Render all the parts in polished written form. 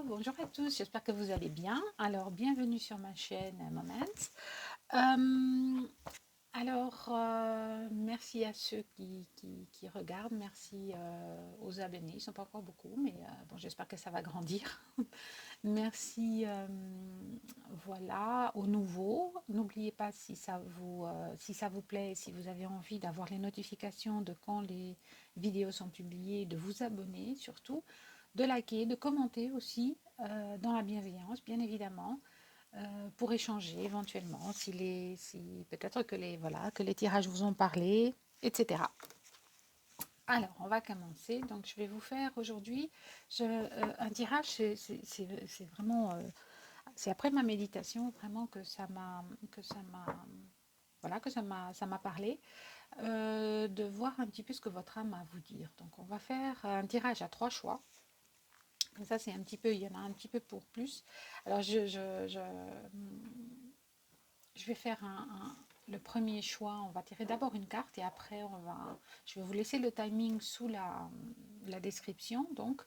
bonjour à tous, j'espère que vous allez bien. Alors, bienvenue sur ma chaîne Moments. Euh, merci à ceux qui regardent, merci aux abonnés, ils ne sont pas encore beaucoup, mais bon, j'espère que ça va grandir. Merci, voilà, aux nouveaux. N'oubliez pas si ça vous plaît, si vous avez envie d'avoir les notifications de quand les vidéos sont publiées, de vous abonner surtout, de liker, de commenter aussi dans la bienveillance, bien évidemment, pour échanger éventuellement, si peut-être que que les tirages vous ont parlé, etc. Alors, on va commencer. Donc, je vais vous faire aujourd'hui un tirage. C'est vraiment, c'est après ma méditation vraiment ça m'a parlé de voir un petit peu ce que votre âme a à vous dire. Donc, on va faire un tirage à 3 choix. Comme ça, c'est un petit peu, il y en a un petit peu pour plus. Alors, je vais faire le premier choix. On va tirer d'abord une carte et après, je vais vous laisser le timing sous la description. Donc,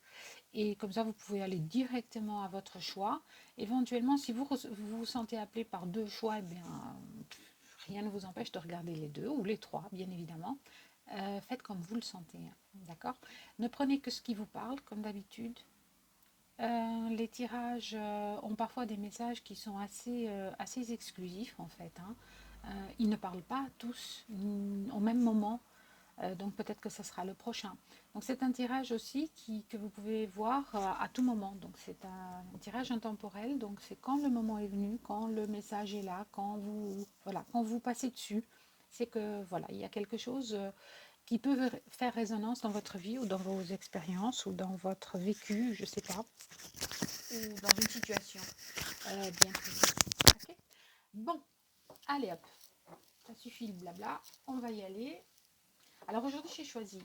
et comme ça, vous pouvez aller directement à votre choix. Éventuellement, si vous vous sentez appelé par 2 choix, eh bien, rien ne vous empêche de regarder les 2 ou les 3, bien évidemment. Faites comme vous le sentez, hein, d'accord? Ne prenez que ce qui vous parle, comme d'habitude. Les tirages ont parfois des messages qui sont assez exclusifs en fait, hein. Ils ne parlent pas tous au même moment, donc peut-être que ce sera le prochain. Donc c'est un tirage aussi que vous pouvez voir à tout moment. Donc c'est un tirage intemporel, donc c'est quand le moment est venu, quand le message est là, quand vous passez dessus, c'est que voilà, il y a quelque chose qui peut faire résonance dans votre vie ou dans vos expériences ou dans votre vécu, je ne sais pas, ou dans une situation bien précise. Okay. Bon, allez hop, ça suffit le blabla, on va y aller. Alors aujourd'hui j'ai choisi,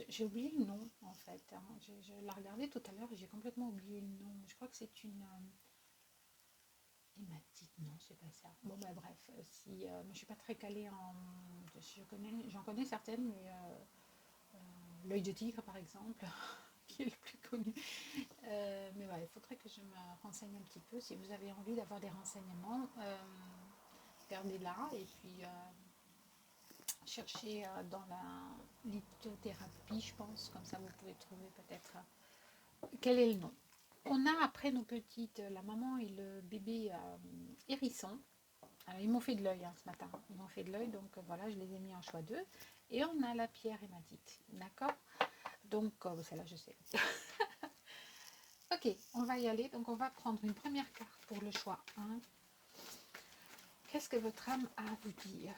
j'ai oublié le nom en fait, hein. Je l'ai regardé tout à l'heure et j'ai complètement oublié le nom. Je crois que c'est une hématite, non c'est pas ça. Bon bah bref, si moi je suis pas très calée en, j'en connais certaines, mais l'œil de tigre par exemple, qui est le plus connu. Mais voilà, il faudrait que je me renseigne un petit peu. Si vous avez envie d'avoir des renseignements, regardez-là et puis cherchez dans la lithothérapie, je pense, comme ça vous pouvez trouver peut-être quel est le nom. On a après nos petites, la maman et le bébé hérisson. Alors, ils m'ont fait de l'œil ce matin. Ils m'ont fait de l'œil, donc voilà, je les ai mis en choix 2. Et on a la pierre hématite. D'accord. Donc, celle-là, je sais. Ok, on va y aller. Donc, on va prendre une première carte pour le choix 1. Qu'est-ce que votre âme a à vous dire?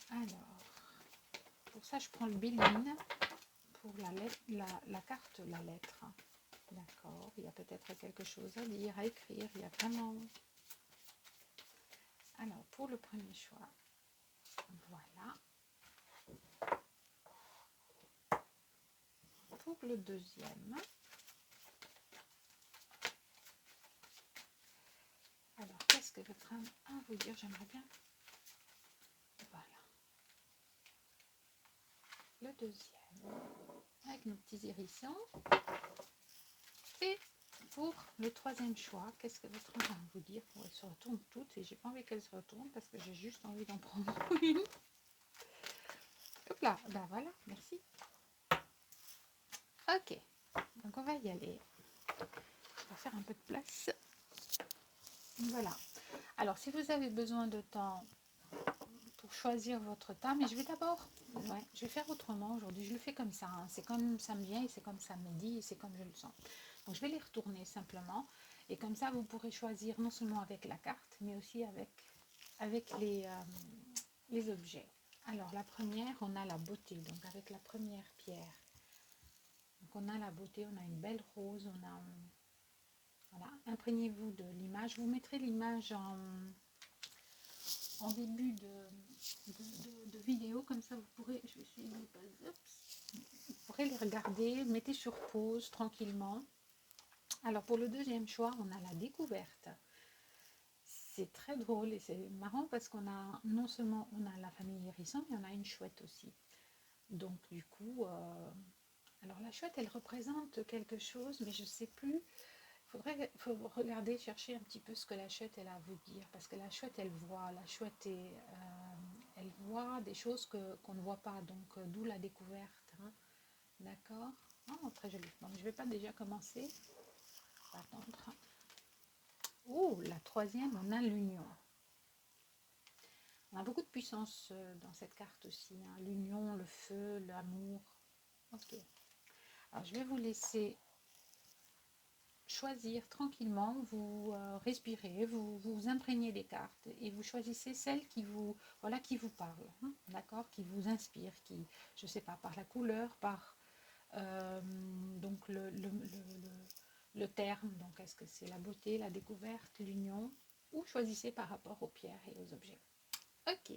Alors, pour ça, je prends le Béline pour la carte, la lettre. D'accord, il y a peut-être quelque chose à dire, à écrire. Il y a vraiment... Alors, pour le premier choix, voilà. Pour le deuxième, alors, qu'est-ce que votre âme a à vous dire? J'aimerais bien... Voilà. Le deuxième, avec nos petits hérissons. Et pour le troisième choix, qu'est-ce que votre âme a à vous dire? Bon, elles se retournent toutes et j'ai pas envie qu'elles se retournent parce que j'ai juste envie d'en prendre une. Hop là, ben voilà, merci. Ok, donc on va y aller. On va faire un peu de place. Voilà. Alors, si vous avez besoin de temps pour choisir votre temps, mais je vais d'abord, je vais faire autrement aujourd'hui. Je le fais comme ça, hein. C'est comme ça me vient et c'est comme ça me dit et c'est comme je le sens. Donc, je vais les retourner simplement et comme ça, vous pourrez choisir non seulement avec la carte, mais aussi avec les objets. Alors, la première, on a la beauté. Donc, avec la première pierre. Donc, on a la beauté, on a une belle rose, on a... Voilà, imprégnez-vous de l'image. Vous mettrez l'image en début de vidéo, comme ça vous pourrez, vous pourrez les regarder, mettez sur pause tranquillement. Alors pour le deuxième choix, on a la découverte. C'est très drôle et c'est marrant parce qu'on a, non seulement on a la famille hérisson, mais on a une chouette aussi. Donc du coup, alors là chouette, elle représente quelque chose, mais je ne sais plus. Faut regarder, chercher un petit peu ce que la chouette, elle a à vous dire. Parce que la chouette, elle voit. La chouette, elle voit des choses qu'on ne voit pas. Donc, d'où la découverte. Hein. D'accord. Oh, très joli. Donc, je ne vais pas déjà commencer. On va attendre. Oh, la troisième, on a l'union. On a beaucoup de puissance dans cette carte aussi. Hein. L'union, le feu, l'amour. Ok. Alors, je vais vous laisser choisir tranquillement. Vous respirez, vous imprégnez des cartes et vous choisissez celle qui vous, voilà, qui vous parle. Hein, d'accord, qui vous inspire, qui, je sais pas, par la couleur, par donc le terme. Donc, est-ce que c'est la beauté, la découverte, l'union, ou choisissez par rapport aux pierres et aux objets. Ok.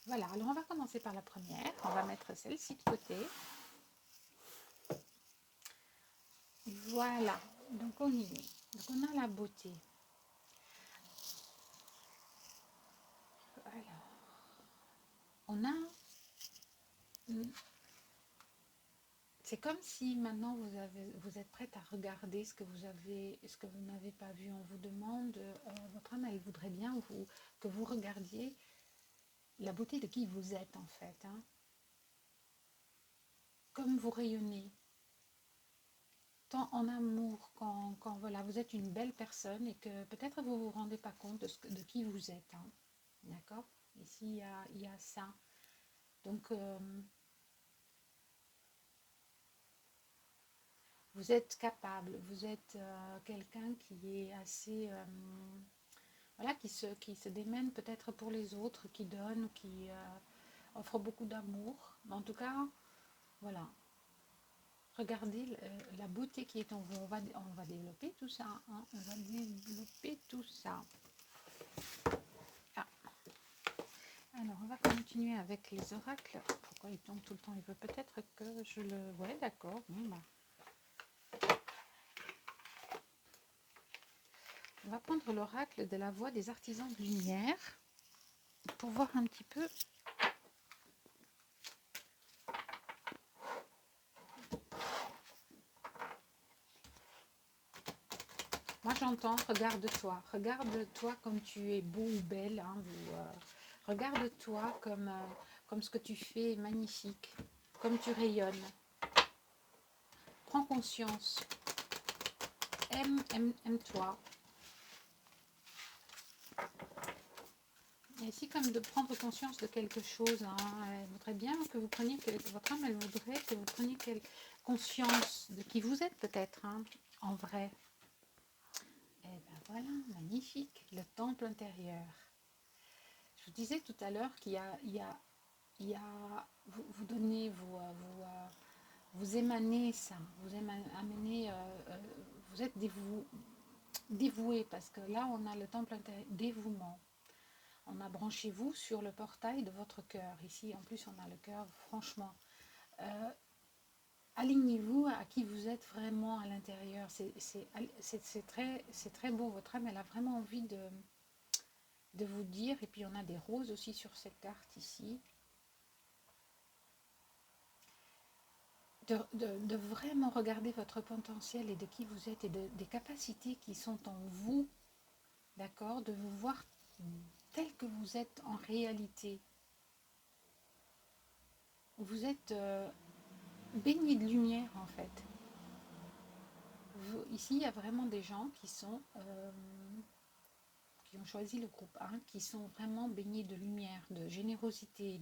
Voilà, alors on va commencer par la première. On va mettre celle-ci de côté. Voilà, donc on y est. Donc on a la beauté. Alors, on a... C'est comme si maintenant vous êtes prête à regarder ce que vous n'avez pas vu. On vous demande, votre âme, elle voudrait bien que vous regardiez la beauté de qui vous êtes en fait. Hein. Comme vous rayonnez. Tant en amour, quand voilà, vous êtes une belle personne et que peut-être vous ne vous rendez pas compte de qui vous êtes. Hein. D'accord. Ici, il y a ça. Donc, vous êtes capable, vous êtes quelqu'un qui est assez... voilà, qui se démène peut-être pour les autres, qui donne, qui offre beaucoup d'amour. Mais en tout cas, voilà. Regardez la beauté qui est en vous. On va développer tout ça. Hein. On va développer tout ça. Ah. Alors, on va continuer avec les oracles. Pourquoi il tombe tout le temps? Il veut peut-être que je le... Ouais, d'accord. Bon, bah. On va prendre l'oracle de la voix des artisans de lumière pour voir un petit peu. Moi j'entends, regarde-toi comme tu es beau ou belle. Hein, regarde-toi comme ce que tu fais est magnifique, comme tu rayonnes. Prends conscience. Aime-toi. Et ici, comme de prendre conscience de quelque chose, hein, elle voudrait bien que vous preniez, votre âme, elle voudrait que vous preniez conscience de qui vous êtes peut-être, hein, en vrai. Et ben voilà, magnifique, le temple intérieur. Je vous disais tout à l'heure qu'il y a vous donnez, vous émanez ça, vous êtes dévoué, parce que là, on a le temple intérieur, dévouement. On a branché vous sur le portail de votre cœur. Ici, en plus, on a le cœur, franchement. Alignez-vous à qui vous êtes vraiment à l'intérieur. C'est très beau. Votre âme, elle a vraiment envie de vous dire. Et puis, on a des roses aussi sur cette carte ici. De vraiment regarder votre potentiel et de qui vous êtes et des capacités qui sont en vous. D'accord? De vous voir tel que vous êtes en réalité. Vous êtes baigné de lumière en fait. Ici, il y a vraiment des gens qui ont choisi le groupe 1, qui sont vraiment baignés de lumière, de générosité,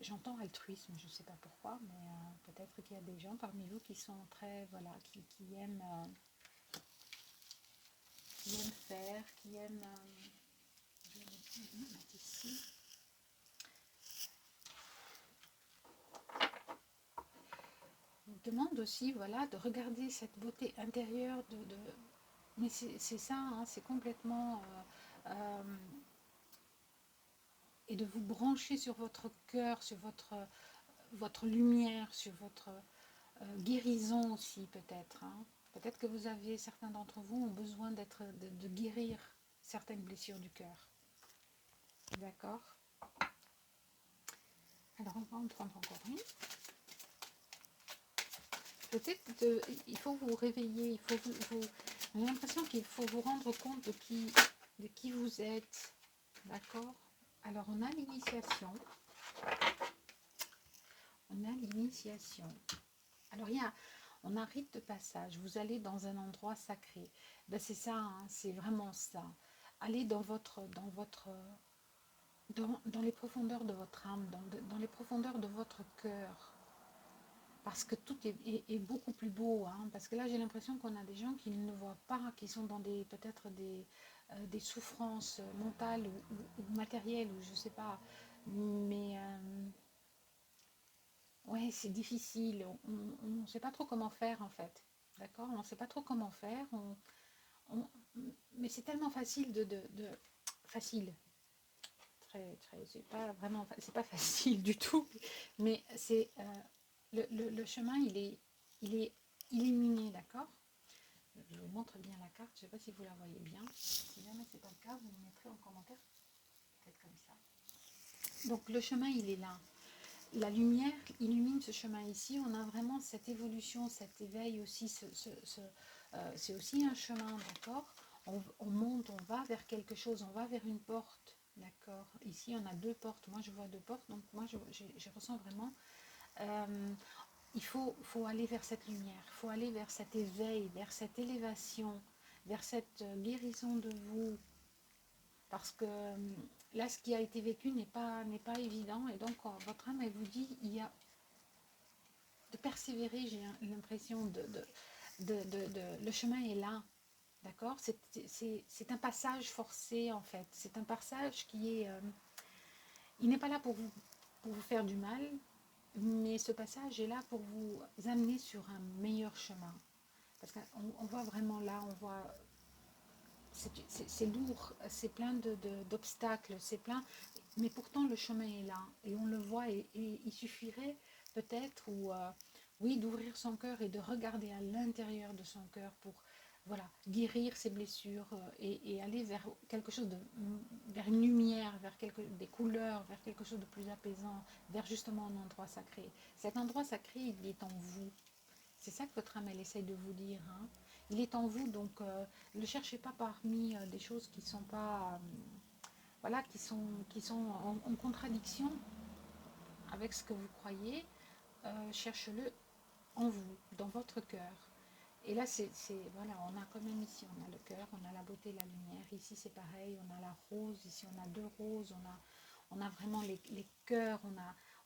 j'entends altruisme, je ne sais pas pourquoi, mais peut-être qu'il y a des gens parmi vous qui sont très, voilà, qui aiment faire, qui aiment... je vais mettre ici. Je vous demande aussi, voilà, de regarder cette beauté intérieure, mais c'est ça, hein, c'est complètement... et de vous brancher sur votre cœur, sur votre lumière, sur votre guérison aussi peut-être. Hein. Peut-être que certains d'entre vous ont besoin de guérir certaines blessures du cœur. D'accord? Alors, on va en prendre encore une. Peut-être il faut vous réveiller, il faut j'ai l'impression qu'il faut vous rendre compte de qui vous êtes. D'accord? Alors, on a l'initiation. On a l'initiation. Alors, on a rite de passage. Vous allez dans un endroit sacré. Ben, c'est ça, hein, c'est vraiment ça. Allez dans les profondeurs de votre âme, dans les profondeurs de votre cœur. Parce que tout est beaucoup plus beau. Hein, parce que là, j'ai l'impression qu'on a des gens qui ne voient pas, qui sont dans peut-être des souffrances mentales ou matérielles, ou je ne sais pas. Mais ouais, c'est difficile. On ne sait pas trop comment faire, en fait. D'accord? On ne sait pas trop comment faire. On- mais c'est tellement facile facile. C'est pas vraiment, c'est pas facile du tout. Mais c'est le chemin, il est illuminé, d'accord? Je vous montre bien la carte. Je ne sais pas si vous la voyez bien. Si jamais c'est pas le cas, vous me mettrez en commentaire. Peut-être comme ça. Donc le chemin, il est là. La lumière illumine ce chemin ici. On a vraiment cette évolution, cet éveil aussi. C'est aussi un chemin, d'accord? On monte, on va vers quelque chose, on va vers une porte, d'accord? Ici, on a deux portes. Moi, je vois deux portes, donc moi, je ressens vraiment. Il faut aller vers cette lumière, il faut aller vers cet éveil, vers cette élévation, vers cette guérison de vous. Parce que là, ce qui a été vécu n'est pas évident. Et donc, votre âme, elle vous dit, il y a de persévérer, j'ai l'impression le chemin est là, d'accord? C'est un passage forcé, en fait. C'est un passage il n'est pas là pour vous faire du mal, mais ce passage est là pour vous amener sur un meilleur chemin. Parce qu'on voit vraiment là, on voit, c'est lourd, c'est plein d'obstacles, c'est plein, mais pourtant le chemin est là, et on le voit, et il suffirait peut-être, oui, d'ouvrir son cœur et de regarder à l'intérieur de son cœur pour, voilà, guérir ses blessures, et aller vers quelque chose vers une lumière, vers des couleurs, vers quelque chose de plus apaisant, vers justement un endroit sacré. Cet endroit sacré, il est en vous. C'est ça que votre âme, elle essaye de vous dire. Hein. Il est en vous, donc ne le cherchez pas parmi des choses qui sont pas, voilà, qui sont en contradiction avec ce que vous croyez. Cherchez-le en vous, dans votre cœur. Et là, voilà, on a quand même ici, on a le cœur, on a la beauté, la lumière. Ici, c'est pareil, on a la rose. Ici, on a deux roses. On a vraiment les cœurs.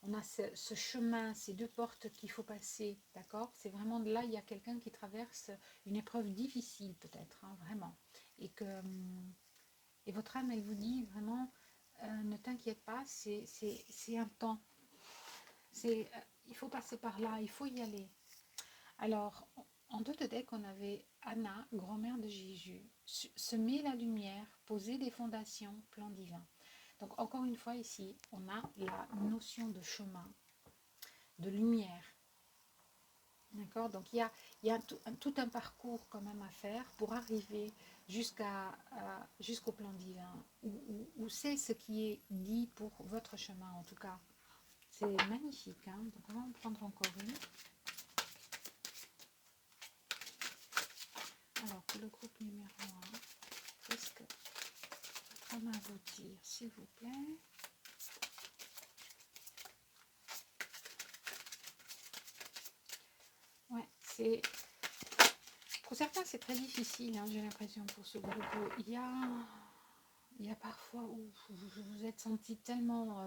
On a ce chemin, ces deux portes qu'il faut passer, d'accord? C'est vraiment là, il y a quelqu'un qui traverse une épreuve difficile, peut-être, hein, vraiment. Et votre âme, elle vous dit vraiment, ne t'inquiète pas, c'est un temps. Il faut passer par là, il faut y aller. Alors, en dos de deck, on avait Anna, grand-mère de Jésus, semer la lumière, poser des fondations, plan divin. Donc, encore une fois, ici, on a la notion de chemin, de lumière. D'accord? Donc, il y a tout un parcours quand même à faire pour arriver jusqu'au plan divin, où c'est ce qui est dit pour votre chemin, en tout cas. C'est magnifique. Hein? Donc, on va en prendre encore une. Alors, pour le groupe numéro 1, qu'est-ce que votre âme à vous dire, s'il vous plaît? Ouais, pour certains, c'est très difficile, hein, j'ai l'impression, pour ce groupe. Il y a parfois où vous vous êtes senti tellement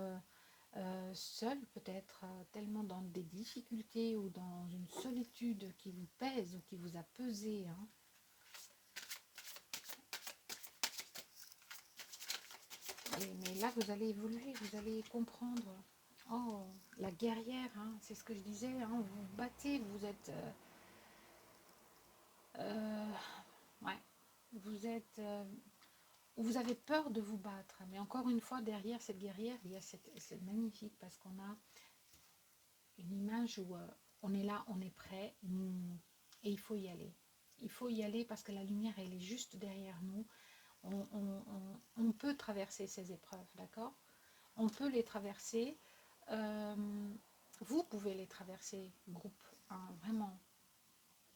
seul, peut-être, tellement dans des difficultés ou dans une solitude qui vous pèse ou qui vous a pesé. Hein. Mais là, vous allez évoluer, vous allez comprendre. Oh, la guerrière, hein, c'est ce que je disais, hein, vous vous battez, vous êtes... ouais, vous êtes... vous avez peur de vous battre, mais encore une fois, derrière cette guerrière, il y a c'est magnifique parce qu'on a une image où on est là, on est prêt, et il faut y aller. Il faut y aller parce que la lumière, elle est juste derrière nous. On peut traverser ces épreuves, d'accord? On peut les traverser. Vous pouvez les traverser, groupe, hein, vraiment.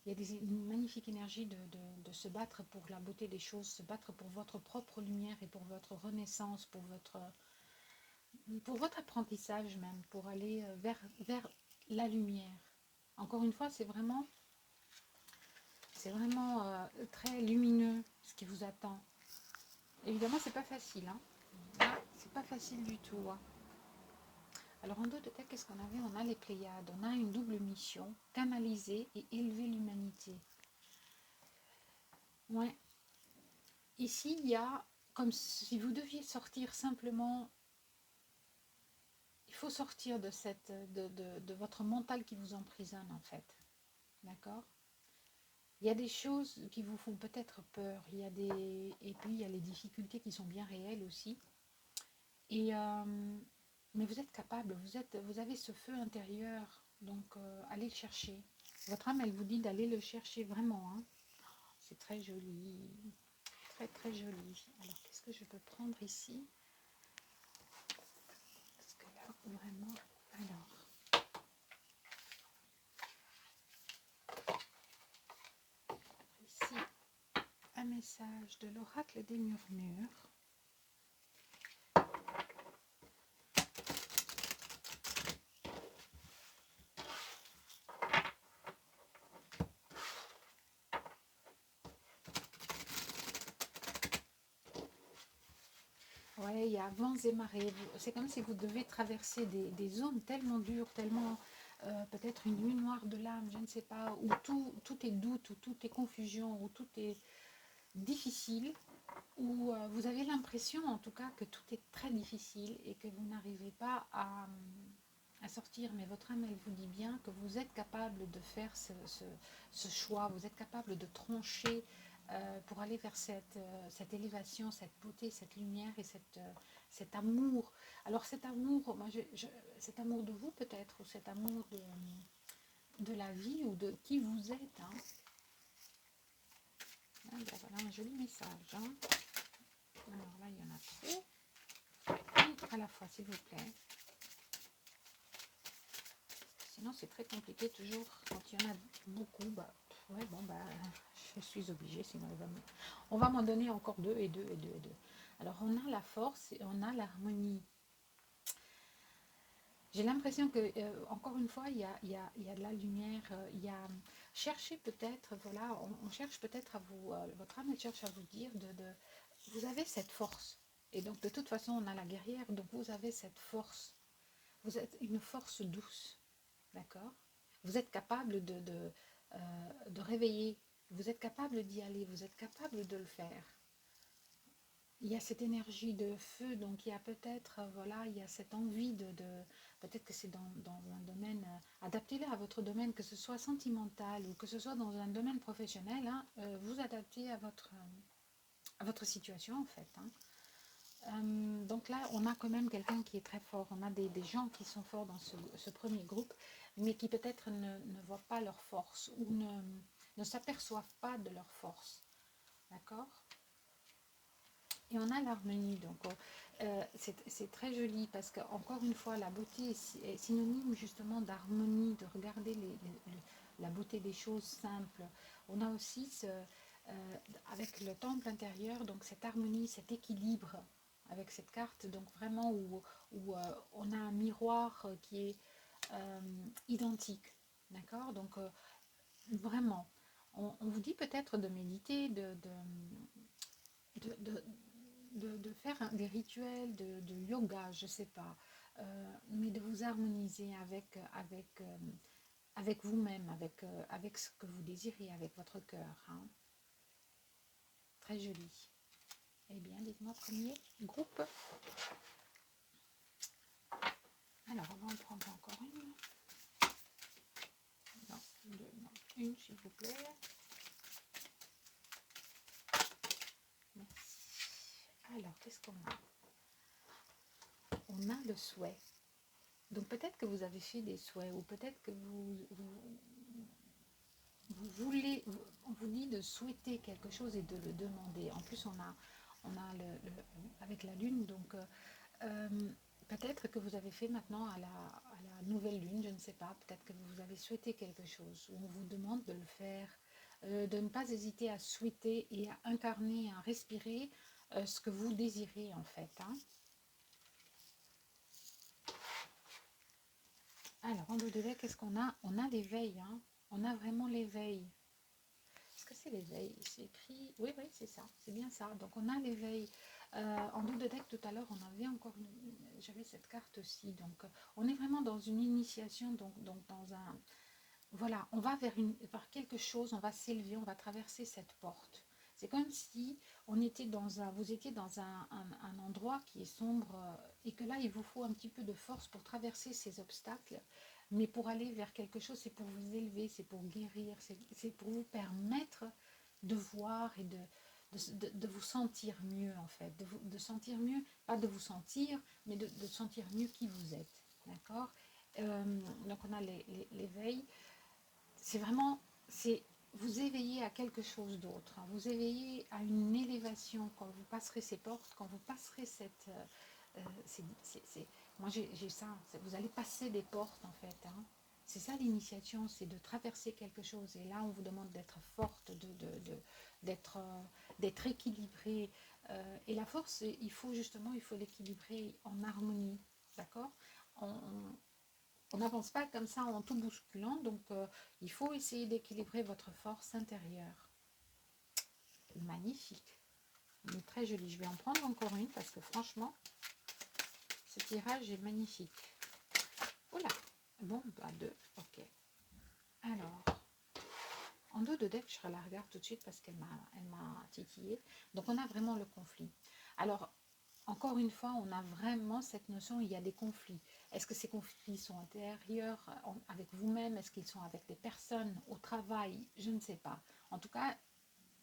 Il y a une magnifique énergie de se battre pour la beauté des choses, se battre pour votre propre lumière et pour votre renaissance, pour votre apprentissage même, pour aller vers la lumière. Encore une fois, c'est vraiment très lumineux ce qui vous attend. Évidemment, c'est pas facile, hein. Là, c'est pas facile du tout, hein. Alors en dos de tête, qu'est-ce qu'on avait? On a les Pléiades, on a une double mission, canaliser et élever l'humanité. Ouais. Ici, il y a comme si vous deviez sortir simplement. Il faut sortir de votre mental qui vous emprisonne en fait. D'accord? Il y a des choses qui vous font peut-être peur. Et puis il y a les difficultés qui sont bien réelles aussi. Et mais vous êtes capable, vous avez ce feu intérieur, donc allez le chercher. Votre âme, elle vous dit d'aller le chercher vraiment, hein. C'est très joli, très très joli. Alors qu'est-ce que je peux prendre ici? Parce que là, vraiment, alors, ici, un message de l'oracle des murmures. Ouais, il y a vents et marées. C'est comme si vous devez traverser des zones tellement dures, tellement peut-être une nuit noire de l'âme, je ne sais pas, où tout est doute, où tout est confusion, où tout est difficile, où vous avez l'impression en tout cas que tout est très difficile et que vous n'arrivez pas à sortir. Mais votre âme, elle vous dit bien que vous êtes capable de faire ce choix, vous êtes capable de trancher pour aller vers cette élévation, cette beauté, cette lumière et cet amour. Alors cet amour, cet amour de vous peut-être, ou cet amour de la vie ou de qui vous êtes. Hein. Ah, ben voilà un joli message. Hein. Alors là, il y en a trop. À la fois, s'il vous plaît. Sinon, c'est très compliqué toujours. Quand il y en a beaucoup, ouais, je suis obligée. Sinon, on va m'en donner encore deux et deux et deux et deux. Alors, on a la force et on a l'harmonie. J'ai l'impression que, encore une fois, il y a de la lumière. Cherchez peut-être, voilà, on cherche peut-être à vous, votre âme cherche à vous dire vous avez cette force. Et donc, de toute façon, on a la guerrière, donc vous avez cette force. Vous êtes une force douce, d'accord? Vous êtes capable de réveiller, vous êtes capable d'y aller, vous êtes capable de le faire. Il y a cette énergie de feu, donc il y a peut-être, voilà, il y a cette envie peut-être que c'est dans un domaine, adaptez-le à votre domaine, que ce soit sentimental ou que ce soit dans un domaine professionnel, hein, vous adaptez à votre situation en fait. Hein. Donc là, on a quand même quelqu'un qui est très fort. On a des gens qui sont forts dans ce premier groupe, mais qui peut-être ne voient pas leur force ou ne s'aperçoivent pas de leur force. D'accord? Et on a l'harmonie. Donc, c'est très joli parce qu'encore une fois, la beauté est synonyme justement d'harmonie, de regarder la beauté des choses simples. On a aussi avec le temple intérieur, donc cette harmonie, cet équilibre avec cette carte, donc vraiment où on a un miroir qui est identique, d'accord? Donc vraiment, on vous dit peut-être de méditer, de, de, de faire des rituels de yoga, je ne sais pas, mais de vous harmoniser avec vous-même, avec ce que vous désirez, avec votre cœur. Hein. Très joli. Eh bien, dites-moi premier groupe. Alors, on va en prendre encore une. Non, deux, non. Une, s'il vous plaît. Merci. Alors, qu'est-ce qu'on a? On a le souhait. Donc, peut-être que vous avez fait des souhaits, ou peut-être que vous voulez, on vous dit de souhaiter quelque chose et de le demander. En plus, on a avec la lune, donc Peut-être que vous avez fait maintenant à la nouvelle lune, je ne sais pas, peut-être que vous avez souhaité quelque chose, ou on vous demande de le faire, de ne pas hésiter à souhaiter et à incarner, à respirer ce que vous désirez en fait. Hein. Alors, en dos de deck, qu'est-ce qu'on a? On a l'éveil, hein. On a vraiment l'éveil. Est-ce que c'est l'éveil? C'est écrit. Oui, oui, c'est ça. C'est bien ça. Donc, on a l'éveil. En dos de deck, tout à l'heure, on avait encore. J'avais cette carte-ci. Donc, on est vraiment dans une initiation. Donc dans un. Voilà, on va vers quelque chose. On va s'élever. On va traverser cette porte. C'est comme si on était vous étiez dans un endroit qui est sombre et que là, il vous faut un petit peu de force pour traverser ces obstacles. Mais pour aller vers quelque chose, c'est pour vous élever, c'est pour guérir, c'est pour vous permettre de voir et de vous sentir mieux en fait. De sentir mieux, pas de vous sentir, mais de sentir mieux qui vous êtes. D'accord. Donc on a l'éveil. C'est vraiment, c'est vous éveiller à quelque chose d'autre, hein. Vous éveiller à une élévation quand vous passerez ces portes, quand vous passerez cette... moi j'ai ça, vous allez passer des portes en fait. Hein. C'est ça l'initiation, c'est de traverser quelque chose. Et là, on vous demande d'être forte, d'être équilibrée. Et la force, il faut l'équilibrer en harmonie. D'accord. On n'avance pas comme ça en tout bousculant, donc il faut essayer d'équilibrer votre force intérieure. Magnifique. Il est très joli. Je vais en prendre encore une parce que franchement, ce tirage est magnifique. Oula. Bon, bah deux. Ok. Alors, en dos de deck, je la regarde tout de suite parce qu'elle m'a titillé. Donc, on a vraiment le conflit. Alors, encore une fois, on a vraiment cette notion, il y a des conflits. Est-ce que ces conflits sont intérieurs avec vous-même? Est-ce qu'ils sont avec des personnes au travail? Je ne sais pas. En tout cas,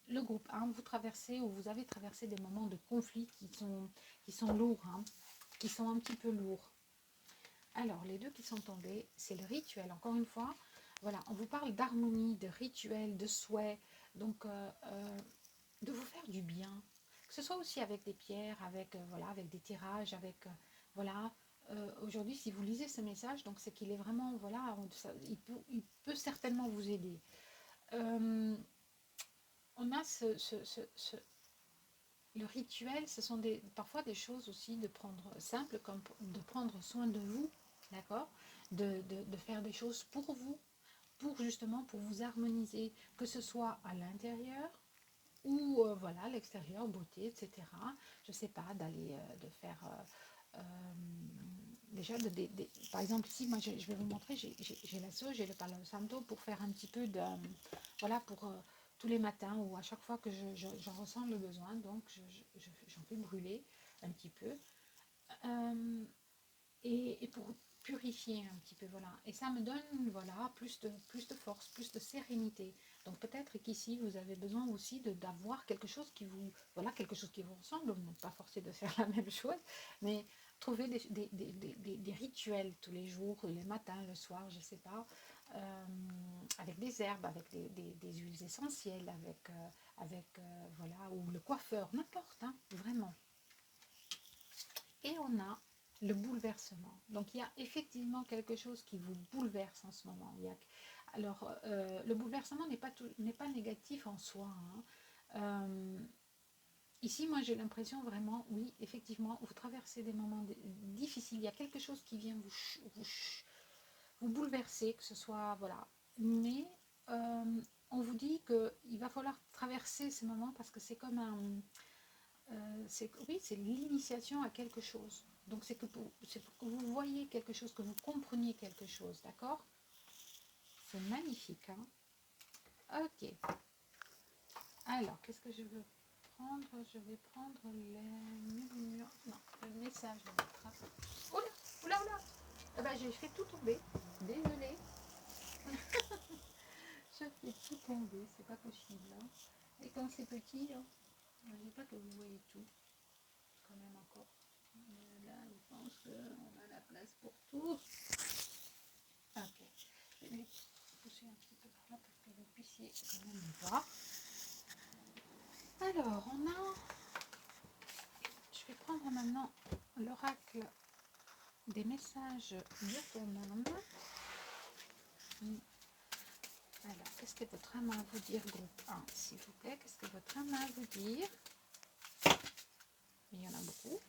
le groupe 1, vous traversez ou vous avez traversé des moments de conflit qui sont lourds, hein, qui sont un petit peu lourds. Alors, les deux qui sont tombés, c'est le rituel. Encore une fois, voilà, on vous parle d'harmonie, de rituel, de souhait, donc de vous faire du bien. Que ce soit aussi avec des pierres, voilà, avec des tirages, voilà. Aujourd'hui, si vous lisez ce message, donc c'est qu'il est vraiment, voilà, il peut certainement vous aider. On a le rituel, ce sont parfois des choses aussi de prendre simple, comme de prendre soin de vous, d'accord, de faire des choses pour vous, justement pour vous harmoniser, que ce soit à l'intérieur ou voilà, à l'extérieur, beauté, etc. Je sais pas, de faire déjà, par exemple ici, moi je vais vous montrer, j'ai la sauge, j'ai le Palo Santo pour faire un petit peu de, voilà, pour tous les matins ou à chaque fois que j'en ressens le besoin, donc j'en fais brûler un petit peu. Et pour purifier un petit peu, voilà. Et ça me donne, voilà, plus de force, plus de sérénité. Donc peut-être qu'ici, vous avez besoin aussi d'avoir quelque chose qui vous, voilà, quelque chose qui vous ressemble. Vous n'êtes pas forcé de faire la même chose, mais trouver des rituels tous les jours, les matins, le soir, je sais pas, avec des herbes, avec des huiles essentielles, voilà, ou le coiffeur, n'importe, hein, vraiment. Et on a le bouleversement. Donc il y a effectivement quelque chose qui vous bouleverse en ce moment. Alors le bouleversement n'est pas négatif en soi. Hein. Ici, moi j'ai l'impression vraiment, oui, effectivement, vous traversez des moments difficiles. Il y a quelque chose qui vient vous bouleverser, que ce soit, voilà. Mais on vous dit qu'il va falloir traverser ces moments parce que c'est comme oui, c'est l'initiation à quelque chose. Donc c'est pour que vous voyez quelque chose, que vous compreniez quelque chose, d'accord? C'est magnifique, hein? Ok. Alors, qu'est-ce que je veux prendre? Je vais prendre le message de votre... Oula, oula, oula! Ah bah, j'ai fait tout tomber. Désolée. Je fais tout tomber, c'est pas possible. Hein. Et quand c'est petit, hein, je ne dis pas que vous voyez tout. Quand même encore. Mais là, je pense qu'on a la place pour tout. Ok. Je vais pousser un petit peu par là pour que vous puissiez quand même voir. Alors, je vais prendre maintenant l'oracle des messages de ton âme. Alors, qu'est-ce que votre âme a à vous dire, groupe 1, s'il vous plaît? Qu'est-ce que votre âme a à vous dire? Il y en a beaucoup.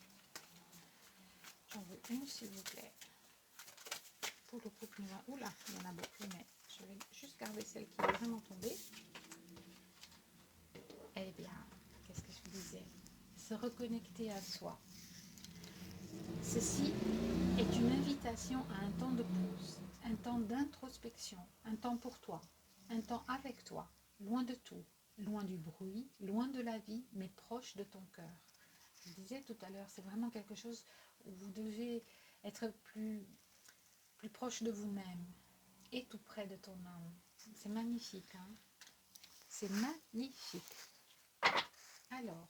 J'en veux une, s'il vous plaît. Pour le groupe numéro... Oula, il y en a beaucoup, mais je vais juste garder celle qui est vraiment tombée. Eh bien, qu'est-ce que je vous disais? Se reconnecter à soi. Ceci est une invitation à un temps de pause, un temps d'introspection, un temps pour toi, un temps avec toi, loin de tout, loin du bruit, loin de la vie, mais proche de ton cœur. Je disais tout à l'heure, c'est vraiment quelque chose où vous devez être plus proche de vous-même et tout près de ton âme. C'est magnifique, hein? C'est magnifique. Alors,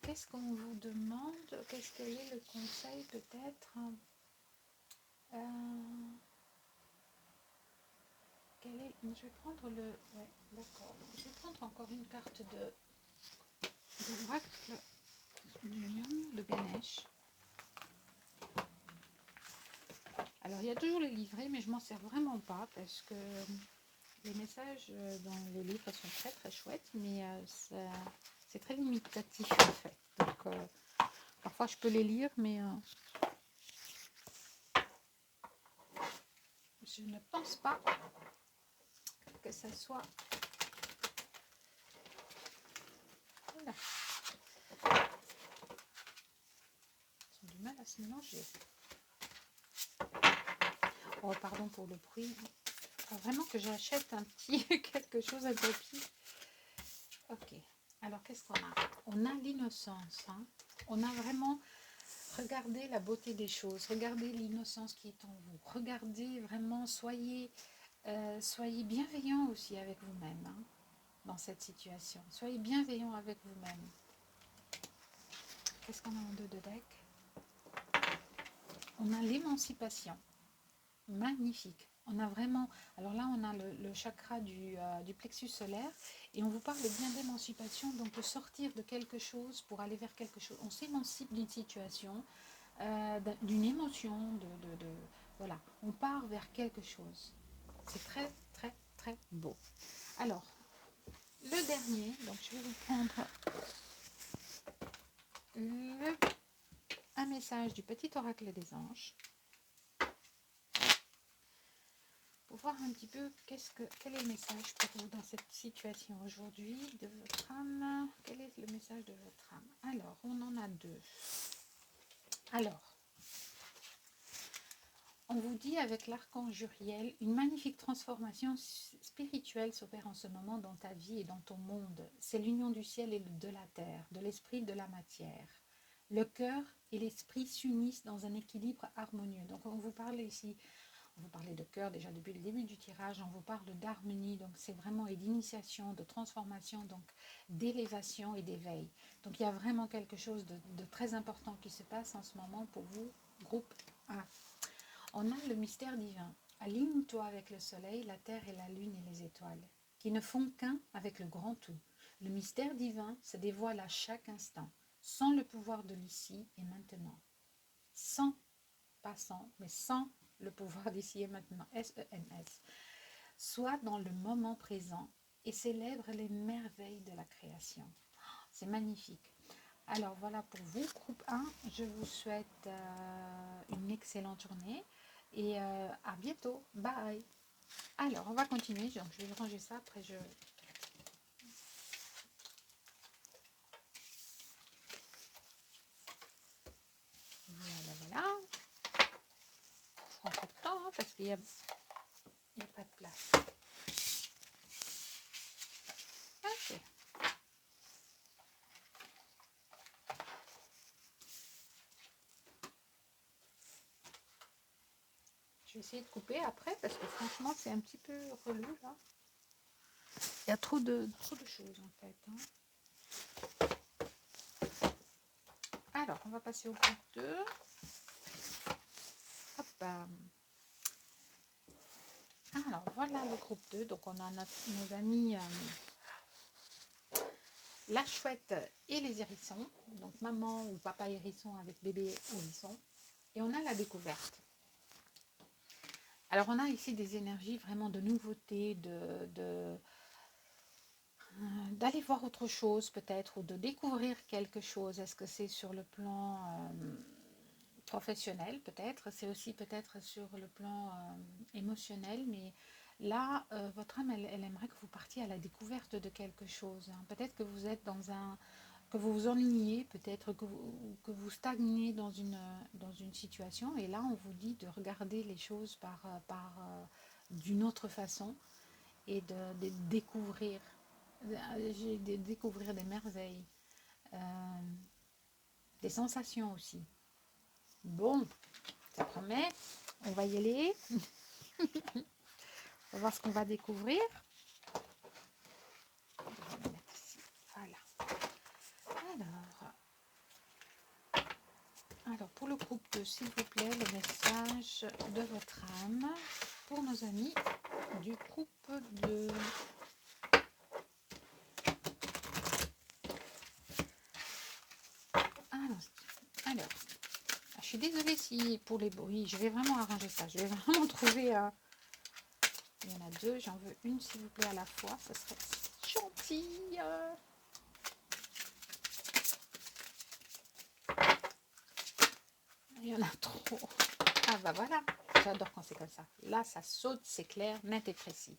qu'est-ce qu'on vous demande? Quel est le conseil peut-être? Je vais prendre le... Ouais, d'accord. Je vais prendre encore une carte de l'oracle du lion de Ganesh. Alors, il y a toujours les livrets, mais je m'en sers vraiment pas parce que les messages dans les livres sont très très chouettes, mais c'est très limitatif en fait. Donc, parfois je peux les lire, mais je ne pense pas que ça soit... Voilà. Ils ont du mal à se mélanger. Oh, pardon pour le bruit. Faut vraiment que j'achète un petit quelque chose, un tapis. Ok. Alors, qu'est-ce qu'on a? On a l'innocence. Hein. On a vraiment... Regardez la beauté des choses. Regardez l'innocence qui est en vous. Regardez vraiment, soyez bienveillant aussi avec vous-même hein, dans cette situation. Soyez bienveillant avec vous-même. Qu'est-ce qu'on a en deux de deck? On a l'émancipation. Magnifique. On a vraiment... Alors là, on a le chakra du plexus solaire et on vous parle bien d'émancipation, donc de sortir de quelque chose pour aller vers quelque chose. On s'émancipe d'une situation, d'une émotion, voilà. On part vers quelque chose. C'est très, très, très beau. Alors, le dernier, donc je vais vous prendre un message du petit oracle des anges pour voir un petit peu quel est le message pour vous dans cette situation aujourd'hui de votre âme. Quel est le message de votre âme? Alors, on en a deux. Alors, on vous dit avec l'archange Uriel, une magnifique transformation spirituelle s'opère en ce moment dans ta vie et dans ton monde. C'est l'union du ciel et de la terre, de l'esprit et de la matière. Le cœur et l'esprit s'unissent dans un équilibre harmonieux. Donc on vous parle ici, on vous parlait de cœur déjà depuis le début du tirage, on vous parle d'harmonie, donc c'est vraiment et d'initiation, de transformation, donc d'élévation et d'éveil. Donc il y a vraiment quelque chose de très important qui se passe en ce moment pour vous, groupe A. On a le mystère divin. Aligne-toi avec le soleil, la terre et la lune et les étoiles, qui ne font qu'un avec le grand tout. Le mystère divin se dévoile à chaque instant, sans le pouvoir de l'ici et maintenant. Sans, pas sans, mais sans le pouvoir d'ici et maintenant. S-E-N-S. Sois dans le moment présent et célèbre les merveilles de la création. C'est magnifique. Alors voilà pour vous, groupe 1. Je vous souhaite une excellente journée. Et à bientôt. Bye. Alors, on va continuer. Donc, je vais ranger ça. Après, je... Voilà, voilà. Je prends pas de temps hein, parce qu'il n'y a pas de place. Ok. Je vais essayer de couper après parce que franchement, c'est un petit peu relou là. Il y a trop de choses en fait. Hein. Alors, on va passer au groupe 2. Hop. Alors, voilà le groupe 2. Donc, on a nos amis la chouette et les hérissons. Donc, maman ou papa hérisson avec bébé hérisson. Et on a la découverte. Alors on a ici des énergies vraiment de nouveauté, d'aller voir autre chose peut-être, ou de découvrir quelque chose. Est-ce que c'est sur le plan professionnel peut-être, c'est aussi peut-être sur le plan émotionnel, mais là, votre âme, elle aimerait que vous partiez à la découverte de quelque chose, hein. Peut-être que vous êtes que vous vous ennuyez, peut-être que vous stagnez dans une situation, et là, on vous dit de regarder les choses d'une autre façon et de découvrir, de découvrir des merveilles, euh, des sensations aussi. Bon, ça promet, on va y aller, on va voir ce qu'on va découvrir. Je vais le mettre ici. Voilà. Alors, pour le groupe 2, s'il vous plaît, le message de votre âme pour nos amis du groupe 2. Alors, je suis désolée si pour les bruits, je vais vraiment arranger ça. Je vais vraiment trouver. Il y en a deux, j'en veux une s'il vous plaît à la fois, ça serait gentil. Il y en a trop. Ah bah voilà, j'adore quand c'est comme ça. Là, ça saute, c'est clair, net et précis.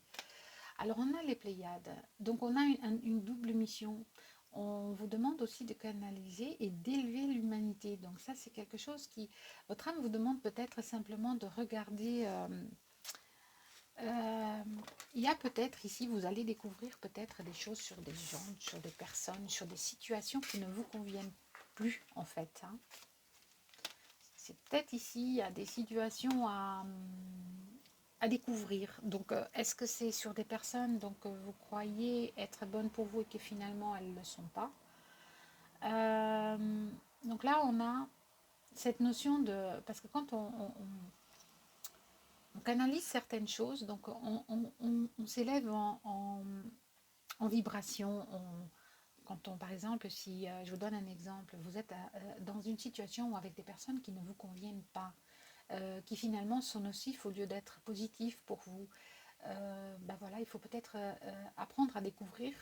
Alors, on a les Pléiades. Donc, on a une double mission. On vous demande aussi de canaliser et d'élever l'humanité. Donc, ça, c'est quelque chose qui... Votre âme vous demande peut-être simplement de regarder... il y a peut-être ici, vous allez découvrir peut-être des choses sur des gens, sur des personnes, sur des situations qui ne vous conviennent plus, en fait, hein. C'est peut-être ici, il y a des situations à découvrir. Donc, est-ce que c'est sur des personnes donc, vous croyez être bonnes pour vous et que finalement elles ne le sont pas? Donc là, on a cette notion de... Parce que quand on canalise certaines choses, donc on s'élève en vibration. Quand on, par exemple, si je vous donne un exemple, vous êtes dans une situation avec des personnes qui ne vous conviennent pas, qui finalement sont nocifs au lieu d'être positifs pour vous. Ben voilà, il faut peut-être apprendre à découvrir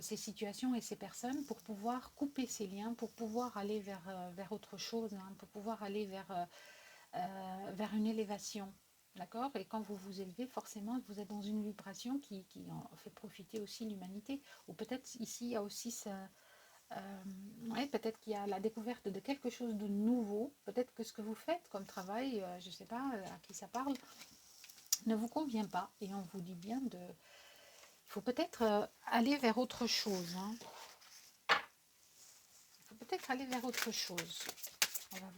ces situations et ces personnes pour pouvoir couper ces liens, pour pouvoir aller vers autre chose, hein, pour pouvoir aller vers une élévation. D'accord? Et quand vous vous élevez, forcément, vous êtes dans une vibration qui en fait profiter aussi l'humanité. Ou peut-être ici, il y a aussi ça. Ouais, peut-être qu'il y a la découverte de quelque chose de nouveau. Peut-être que ce que vous faites comme travail, je ne sais pas à qui ça parle, ne vous convient pas. Et on vous dit bien de... Il faut peut-être aller vers autre chose, hein. Il faut peut-être aller vers autre chose.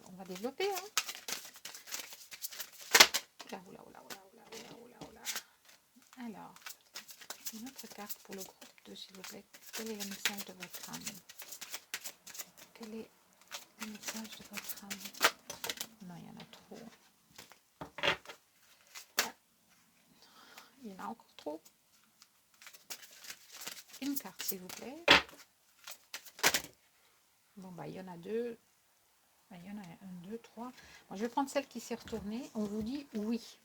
On va développer, hein. Oula, oula, oula, oula, oula, oula, oula, oula. Alors, une autre carte pour le groupe 2, s'il vous plaît. Quel est le message de votre âme? Quel est le message de votre âme? Non, il y en a trop. Il y en a encore trop. Une carte, s'il vous plaît. Bon, bah, il y en a deux. Bah, il y en a un, deux, trois. Bon, je vais prendre celle qui s'est retournée. On vous dit oui.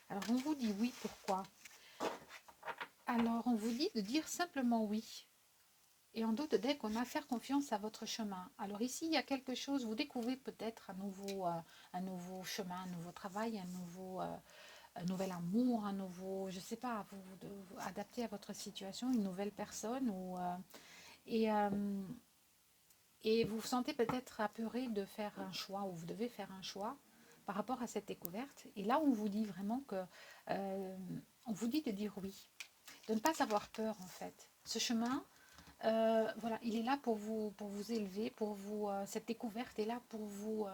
Alors, on vous dit oui, pourquoi? Alors, on vous dit de dire simplement oui. Et en d'autres decks, on a à faire confiance à votre chemin. Alors ici, il y a quelque chose, vous découvrez peut-être un nouveau chemin, un nouveau travail, un nouvel amour, un nouveau, je ne sais pas, vous adapter à votre situation, une nouvelle personne. Et, euh, et vous vous sentez peut-être apeuré de faire un choix, ou vous devez faire un choix par rapport à cette découverte. Et là, on vous dit vraiment que... on vous dit de dire oui, de ne pas avoir peur en fait. Ce chemin... voilà, il est là pour vous élever, pour vous. Cette découverte est là pour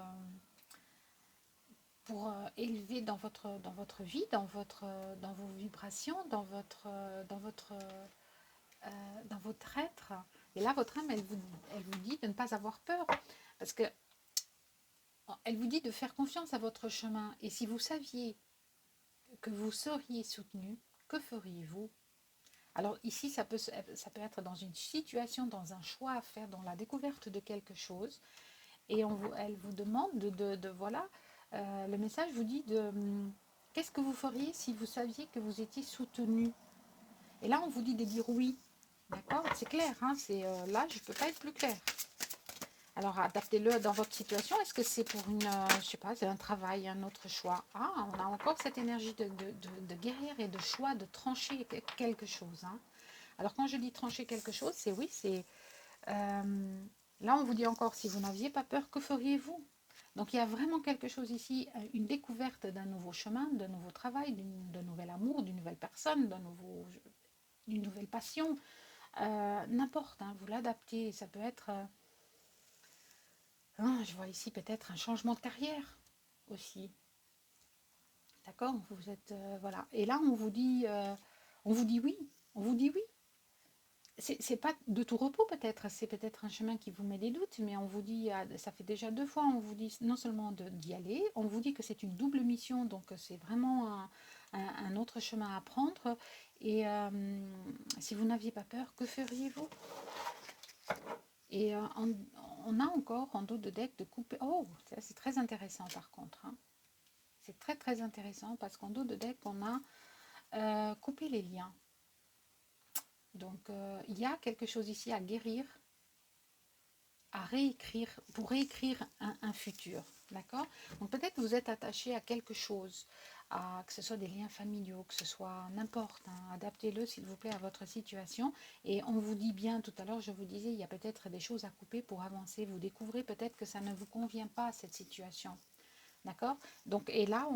élever dans votre vie, dans vos vibrations, dans votre être. Et là, votre âme, elle vous dit de ne pas avoir peur, parce que elle vous dit de faire confiance à votre chemin. Et si vous saviez que vous seriez soutenu, que feriez-vous? Alors ici, ça peut être dans une situation, dans un choix à faire, dans la découverte de quelque chose. Et elle vous demande voilà, Le message vous dit de qu'est-ce que vous feriez si vous saviez que vous étiez soutenu. Et là, on vous dit de dire oui. D'accord? C'est clair, hein, là, je ne peux pas être plus clair. Alors, adaptez-le dans votre situation. Est-ce que c'est pour je sais pas, c'est un travail, un autre choix? Ah, on a encore cette énergie de guérir et de choix, de trancher quelque chose. Hein. Alors, quand je dis trancher quelque chose, c'est oui, c'est... là, on vous dit encore, si vous n'aviez pas peur, que feriez-vous? Donc, il y a vraiment quelque chose ici, une découverte d'un nouveau chemin, d'un nouveau travail, d'un nouvel amour, d'une nouvelle personne, d'une nouvelle passion. N'importe, hein, vous l'adaptez. Ça peut être... je vois ici peut-être un changement de carrière aussi. D'accord? Vous êtes voilà. Et là, on vous dit oui. On vous dit oui. C'est pas de tout repos peut-être. C'est peut-être un chemin qui vous met des doutes, mais on vous dit, ça fait déjà 2 fois, on vous dit non seulement d'y aller, on vous dit que c'est une double mission, donc c'est vraiment un autre chemin à prendre. Et si vous n'aviez pas peur, que feriez-vous? Et on a encore en dos de deck de couper. Oh, ça c'est très intéressant par contre. Hein. C'est très très intéressant parce qu'en dos de deck, on a coupé les liens. Donc il y a quelque chose ici à guérir, à réécrire, pour réécrire un futur. D'accord? Donc peut-être vous êtes attaché à quelque chose, que ce soit des liens familiaux, que ce soit n'importe, hein, adaptez-le s'il vous plaît à votre situation. Et on vous dit bien tout à l'heure, je vous disais, il y a peut-être des choses à couper pour avancer. Vous découvrez peut-être que ça ne vous convient pas, cette situation. D'accord? Donc, et là,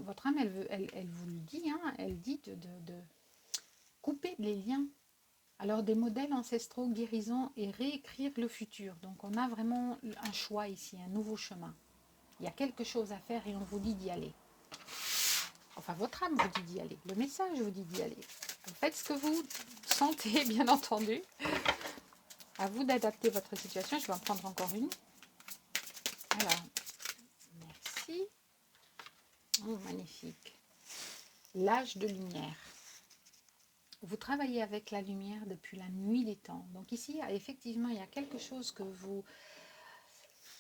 votre âme, elle vous le dit, hein, elle dit de couper les liens. Alors, des modèles ancestraux, guérison et réécrire le futur. Donc, on a vraiment un choix ici, un nouveau chemin. Il y a quelque chose à faire et on vous dit d'y aller. Enfin, votre âme vous dit d'y aller. Le message vous dit d'y aller. Vous faites ce que vous sentez, bien entendu. À vous d'adapter votre situation. Je vais en prendre encore une. Alors, merci. Oh, magnifique. L'âge de lumière. Vous travaillez avec la lumière depuis la nuit des temps. Donc ici, effectivement, il y a quelque chose que vous...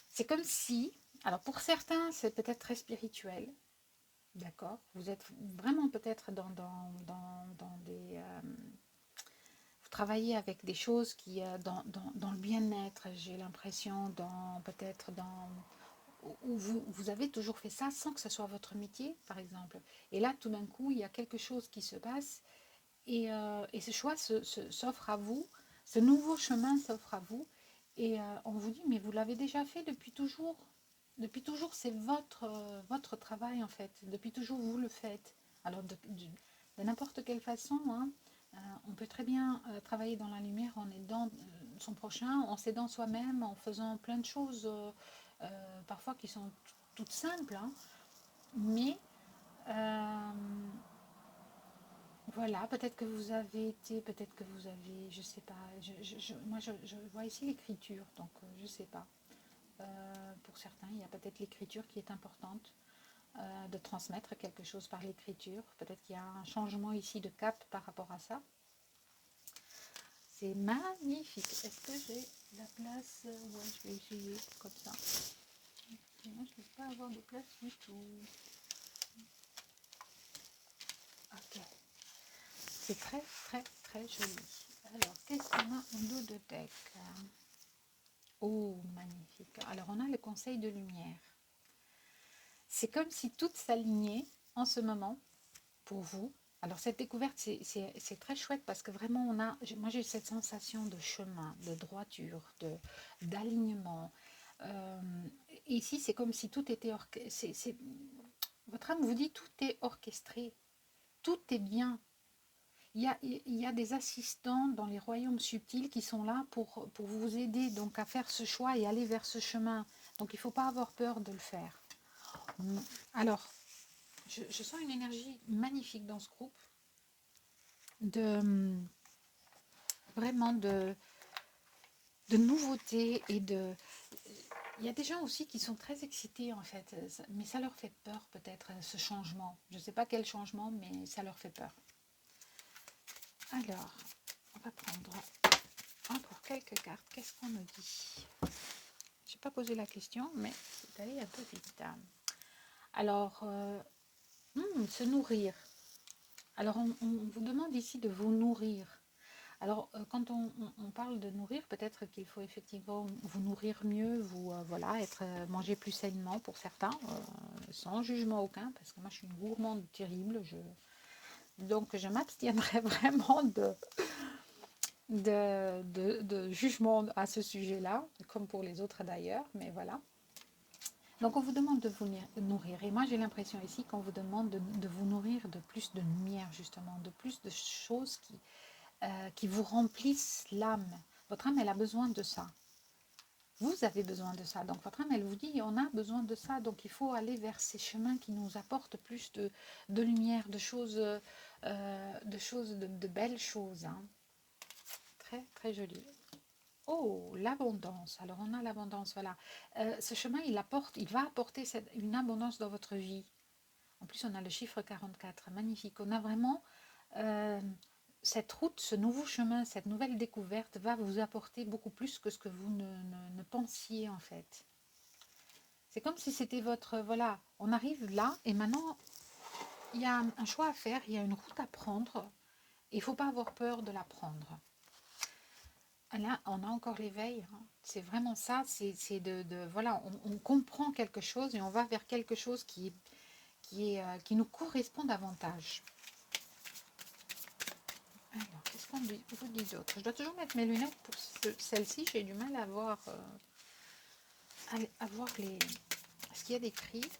C'est comme si... Alors pour certains, c'est peut-être très spirituel. D'accord? Vous êtes vraiment peut-être dans des... vous travaillez avec des choses qui... dans le bien-être, j'ai l'impression, peut-être dans... où vous avez toujours fait ça sans que ce soit votre métier, par exemple. Et là, tout d'un coup, il y a quelque chose qui se passe et ce choix s'offre à vous, ce nouveau chemin s'offre à vous. Et on vous dit, mais vous l'avez déjà fait depuis toujours. Depuis toujours, c'est votre travail en fait. Depuis toujours, vous le faites. Alors, de n'importe quelle façon, hein, on peut très bien travailler dans la lumière en aidant son prochain, en s'aidant soi-même, en faisant plein de choses, parfois qui sont toutes simples. Hein, mais voilà, peut-être que vous avez été, peut-être que vous avez, je sais pas, moi je vois ici l'écriture, donc je sais pas. Pour certains, il y a peut-être l'écriture qui est importante, de transmettre quelque chose par l'écriture. Peut-être qu'il y a un changement ici de cap par rapport à ça. C'est magnifique. Est-ce que j'ai la place? Ouais, je vais essayer comme ça. Moi, je ne peux pas avoir de place du tout. Ok. C'est très, très, très joli. Alors, qu'est-ce qu'on a en dos de deck? Oh, magnifique. Alors, on a le conseil de lumière. C'est comme si tout s'alignait en ce moment pour vous. Alors, cette découverte, c'est très chouette parce que vraiment, moi, j'ai cette sensation de chemin, de droiture, d'alignement. Ici, c'est comme si tout était orchestré. Votre âme vous dit tout est orchestré, tout est bien. Il y a des assistants dans les royaumes subtils qui sont là pour vous aider donc à faire ce choix et aller vers ce chemin. Donc il ne faut pas avoir peur de le faire. Alors, je sens une énergie magnifique dans ce groupe, vraiment de nouveautés et de... Il y a des gens aussi qui sont très excités en fait, mais ça leur fait peur peut-être ce changement. Je ne sais pas quel changement, mais ça leur fait peur. Alors, on va prendre encore quelques cartes. Qu'est-ce qu'on nous dit? Je n'ai pas posé la question, mais c'est allé un peu vite. Alors, se nourrir. Alors, on vous demande ici de vous nourrir. Alors, quand on parle de nourrir, peut-être qu'il faut effectivement vous nourrir mieux, vous voilà, manger plus sainement pour certains, sans jugement aucun, parce que moi je suis une gourmande terrible, donc je m'abstiendrai vraiment de jugement à ce sujet-là, comme pour les autres d'ailleurs, mais voilà. Donc on vous demande de vous nourrir, et moi j'ai l'impression ici qu'on vous demande de vous nourrir de plus de lumière justement, de plus de choses qui vous remplissent l'âme. Votre âme, elle a besoin de ça. Vous avez besoin de ça. Donc votre âme, elle vous dit, on a besoin de ça. Donc il faut aller vers ces chemins qui nous apportent plus de lumière, de belles choses. Hein. Très, très joli. Oh, l'abondance. Alors on a l'abondance, voilà. Ce chemin, il va apporter une abondance dans votre vie. En plus, on a le chiffre 44. Magnifique. On a vraiment... cette route, ce nouveau chemin, cette nouvelle découverte va vous apporter beaucoup plus que ce que vous ne pensiez en fait. C'est comme si c'était votre... Voilà, on arrive là et maintenant, il y a un choix à faire, il y a une route à prendre. Il ne faut pas avoir peur de la prendre. Là, on a encore l'éveil. Hein. C'est vraiment ça, c'est voilà, on comprend quelque chose et on va vers quelque chose qui nous correspond davantage. Alors, qu'est-ce qu'on vous dit d'autre? Je dois toujours mettre mes lunettes pour celle-ci. J'ai du mal à voir, ce qu'il y a d'écrit.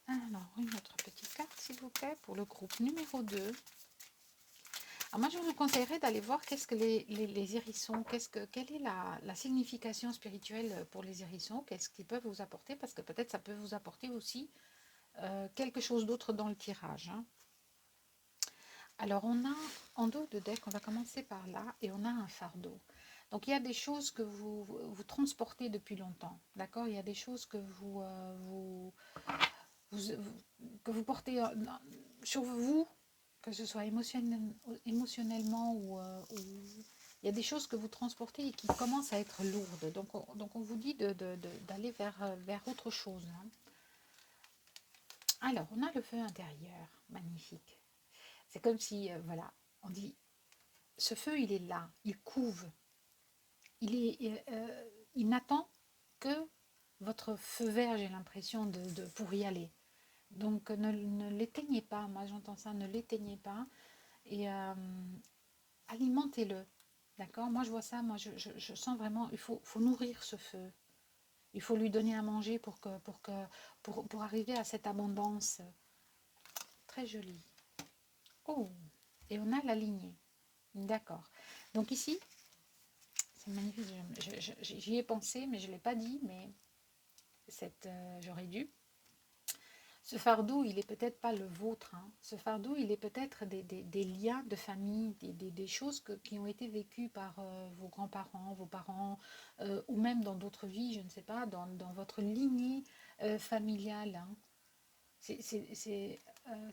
Alors, une autre petite carte, s'il vous plaît, pour le groupe numéro 2. Alors, moi, je vous conseillerais d'aller voir qu'est-ce que les hérissons, quelle est la signification spirituelle pour les hérissons, qu'est-ce qu'ils peuvent vous apporter, parce que peut-être ça peut vous apporter aussi quelque chose d'autre dans le tirage. Hein. Alors, on a en dos de deck, on va commencer par là, et on a un fardeau. Donc, il y a des choses que vous transportez depuis longtemps, d'accord? Il y a des choses que que vous portez sur vous, que ce soit émotionnellement ou il y a des choses que vous transportez et qui commencent à être lourdes. Donc on vous dit d'aller vers autre chose. Hein. Alors, on a le feu intérieur, magnifique. C'est comme si, voilà, on dit, ce feu, il est là, il couve. Il n'attend que votre feu vert, j'ai l'impression, pour y aller. Donc, ne l'éteignez pas. Moi, j'entends ça, ne l'éteignez pas. Et alimentez-le. D'accord? Moi, je vois ça. Moi, je sens vraiment, faut nourrir ce feu. Il faut lui donner à manger pour arriver à cette abondance. Très jolie. Oh! Et on a la lignée. D'accord. Donc ici, c'est magnifique. J'y ai pensé, mais je ne l'ai pas dit, mais j'aurais dû. Ce fardeau, il n'est peut-être pas le vôtre. Hein. Ce fardeau, il est peut-être des liens de famille, des choses qui ont été vécues par vos grands-parents, vos parents, ou même dans d'autres vies, je ne sais pas, dans votre lignée familiale. Hein. C'est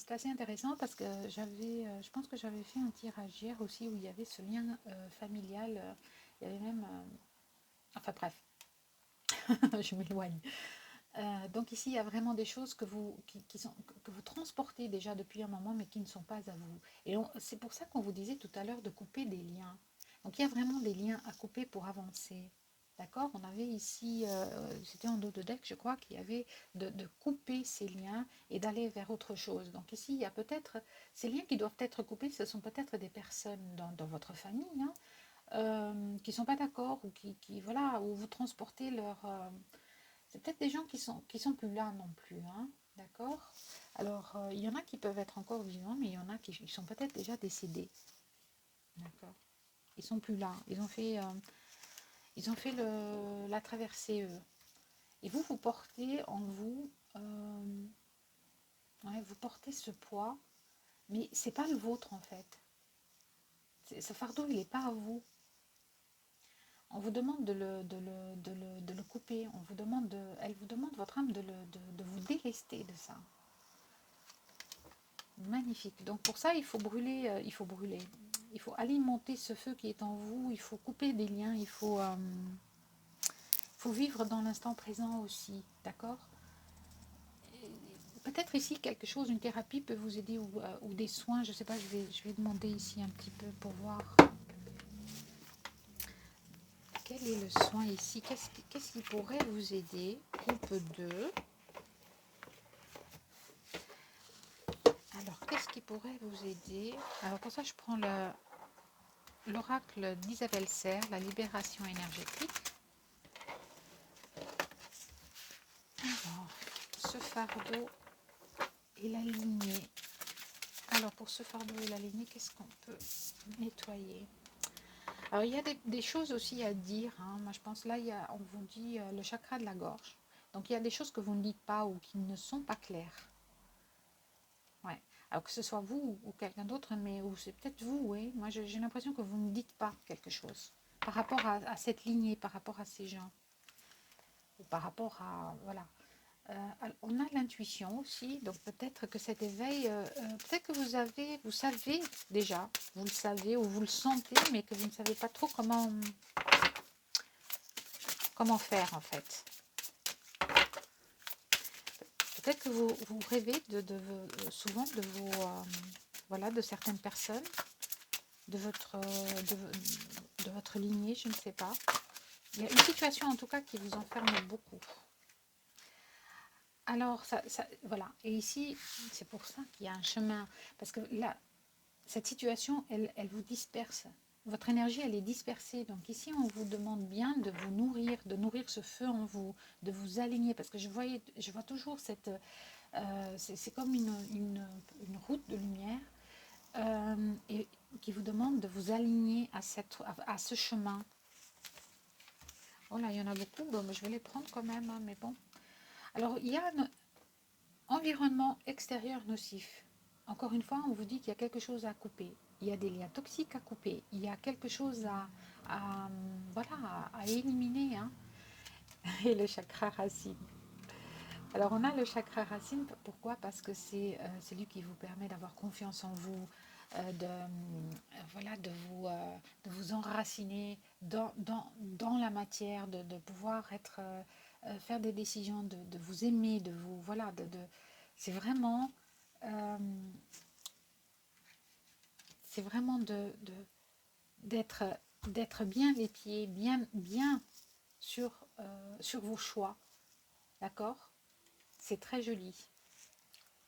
assez intéressant parce que je pense que j'avais fait un tirage hier aussi où il y avait ce lien familial. Il y avait même... enfin bref, je m'éloigne. Donc ici, il y a vraiment des choses que que vous transportez déjà depuis un moment, mais qui ne sont pas à vous. Et c'est pour ça qu'on vous disait tout à l'heure de couper des liens. Donc il y a vraiment des liens à couper pour avancer. D'accord? On avait ici, c'était en dos de deck, je crois, qu'il y avait de couper ces liens et d'aller vers autre chose. Donc ici, il y a peut-être, ces liens qui doivent être coupés, ce sont peut-être des personnes dans votre famille, hein, qui ne sont pas d'accord, ou voilà, où vous transportez leur... c'est peut-être des gens qui sont plus là non plus, hein, d'accord? Alors, il y en a qui peuvent être encore vivants, mais il y en a qui sont peut-être déjà décédés, d'accord? Ils sont plus là, ils ont fait la traversée, eux. Et vous portez en vous, ouais, vous portez ce poids, mais c'est pas le vôtre en fait. Ce fardeau, il n'est pas à vous. On vous demande de le couper, elle vous demande, votre âme, de vous délester de ça. Magnifique. Donc pour ça, il faut brûler, il faut alimenter ce feu qui est en vous, il faut couper des liens, il faut faut vivre dans l'instant présent aussi, d'accord? Peut-être ici quelque chose, une thérapie peut vous aider ou des soins, je ne sais pas, je vais demander ici un petit peu pour voir quel est le soin ici, qu'est-ce qui pourrait vous aider, groupe 2. Alors, qu'est-ce qui pourrait vous aider? Alors, pour ça, je prends l'oracle d'Isabelle Serre, la libération énergétique. Alors, ce fardeau et la lignée. Alors, pour ce fardeau et la lignée, qu'est-ce qu'on peut nettoyer? Alors, il y a des choses aussi à dire. Hein. Moi, je pense là, on vous dit le chakra de la gorge. Donc, il y a des choses que vous ne dites pas ou qui ne sont pas claires. Ouais. Alors, que ce soit vous ou quelqu'un d'autre, mais ou c'est peut-être vous, oui. Moi, j'ai l'impression que vous ne dites pas quelque chose par rapport à cette lignée, par rapport à ces gens. Ou par rapport à... Voilà. On a l'intuition aussi, donc peut-être que cet éveil, peut-être que vous savez déjà, vous le savez ou vous le sentez, mais que vous ne savez pas trop comment faire en fait. Peut-être que vous rêvez souvent de voilà, de certaines personnes, de votre lignée, je ne sais pas. Il y a une situation en tout cas qui vous enferme beaucoup. Alors, voilà. Et ici, c'est pour ça qu'il y a un chemin. Parce que là, cette situation, elle vous disperse. Votre énergie, elle est dispersée. Donc ici, on vous demande bien de vous nourrir, de nourrir ce feu en vous, de vous aligner. Parce que je vois toujours cette... c'est comme une route de lumière et qui vous demande de vous aligner à ce chemin. Oh là, il y en a beaucoup. Bon, mais je vais les prendre quand même, hein, mais bon. Alors, il y a un environnement extérieur nocif. Encore une fois, on vous dit qu'il y a quelque chose à couper. Il y a des liens toxiques à couper. Il y a quelque chose voilà, à éliminer. Hein. Et le chakra racine. Alors, on a le chakra racine. Pourquoi? Parce que c'est lui qui vous permet d'avoir confiance en vous, voilà, de vous enraciner dans la matière, de pouvoir faire des décisions, de vous aimer, de vous... Voilà, c'est vraiment... euh, c'est vraiment d'être bien les pieds, bien sur vos choix. D'accord? C'est très joli.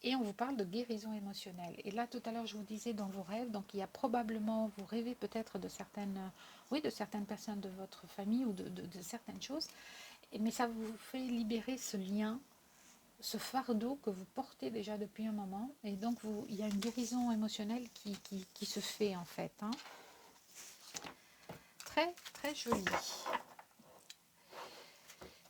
Et on vous parle de guérison émotionnelle. Et là, tout à l'heure, je vous disais dans vos rêves, donc il y a probablement, vous rêvez peut-être de certaines personnes de votre famille ou de certaines choses, mais ça vous fait libérer ce lien, ce fardeau que vous portez déjà depuis un moment. Et donc, il y a une guérison émotionnelle qui se fait en fait. Hein. Très, très joli.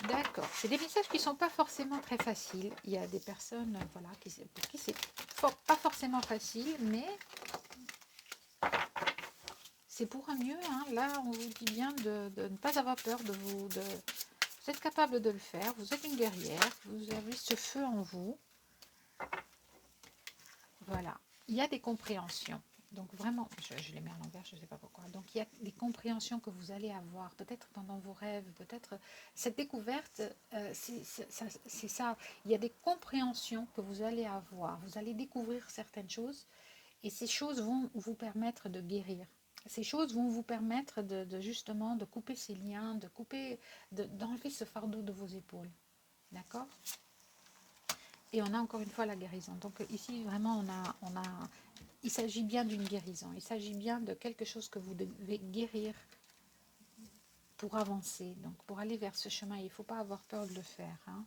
D'accord. C'est des messages qui ne sont pas forcément très faciles. Il y a des personnes voilà, pour qui c'est pas forcément facile, mais c'est pour un mieux. Hein. Là, on vous dit bien de ne pas avoir peur vous êtes capable de le faire. Vous êtes une guerrière. Vous avez ce feu en vous. Voilà. Il y a des compréhensions. Donc vraiment, je les mets à l'envers, je ne sais pas pourquoi. Donc il y a des compréhensions que vous allez avoir, peut-être pendant vos rêves, peut-être cette découverte, c'est ça. Il y a des compréhensions que vous allez avoir. Vous allez découvrir certaines choses et ces choses vont vous permettre de guérir. Ces choses vont vous permettre justement de couper ces liens, d'enlever ce fardeau de vos épaules. D'accord ? Et on a encore une fois la guérison. Donc ici, vraiment, il s'agit bien d'une guérison. Il s'agit bien de quelque chose que vous devez guérir pour avancer. Donc pour aller vers ce chemin, il ne faut pas avoir peur de le faire. Hein.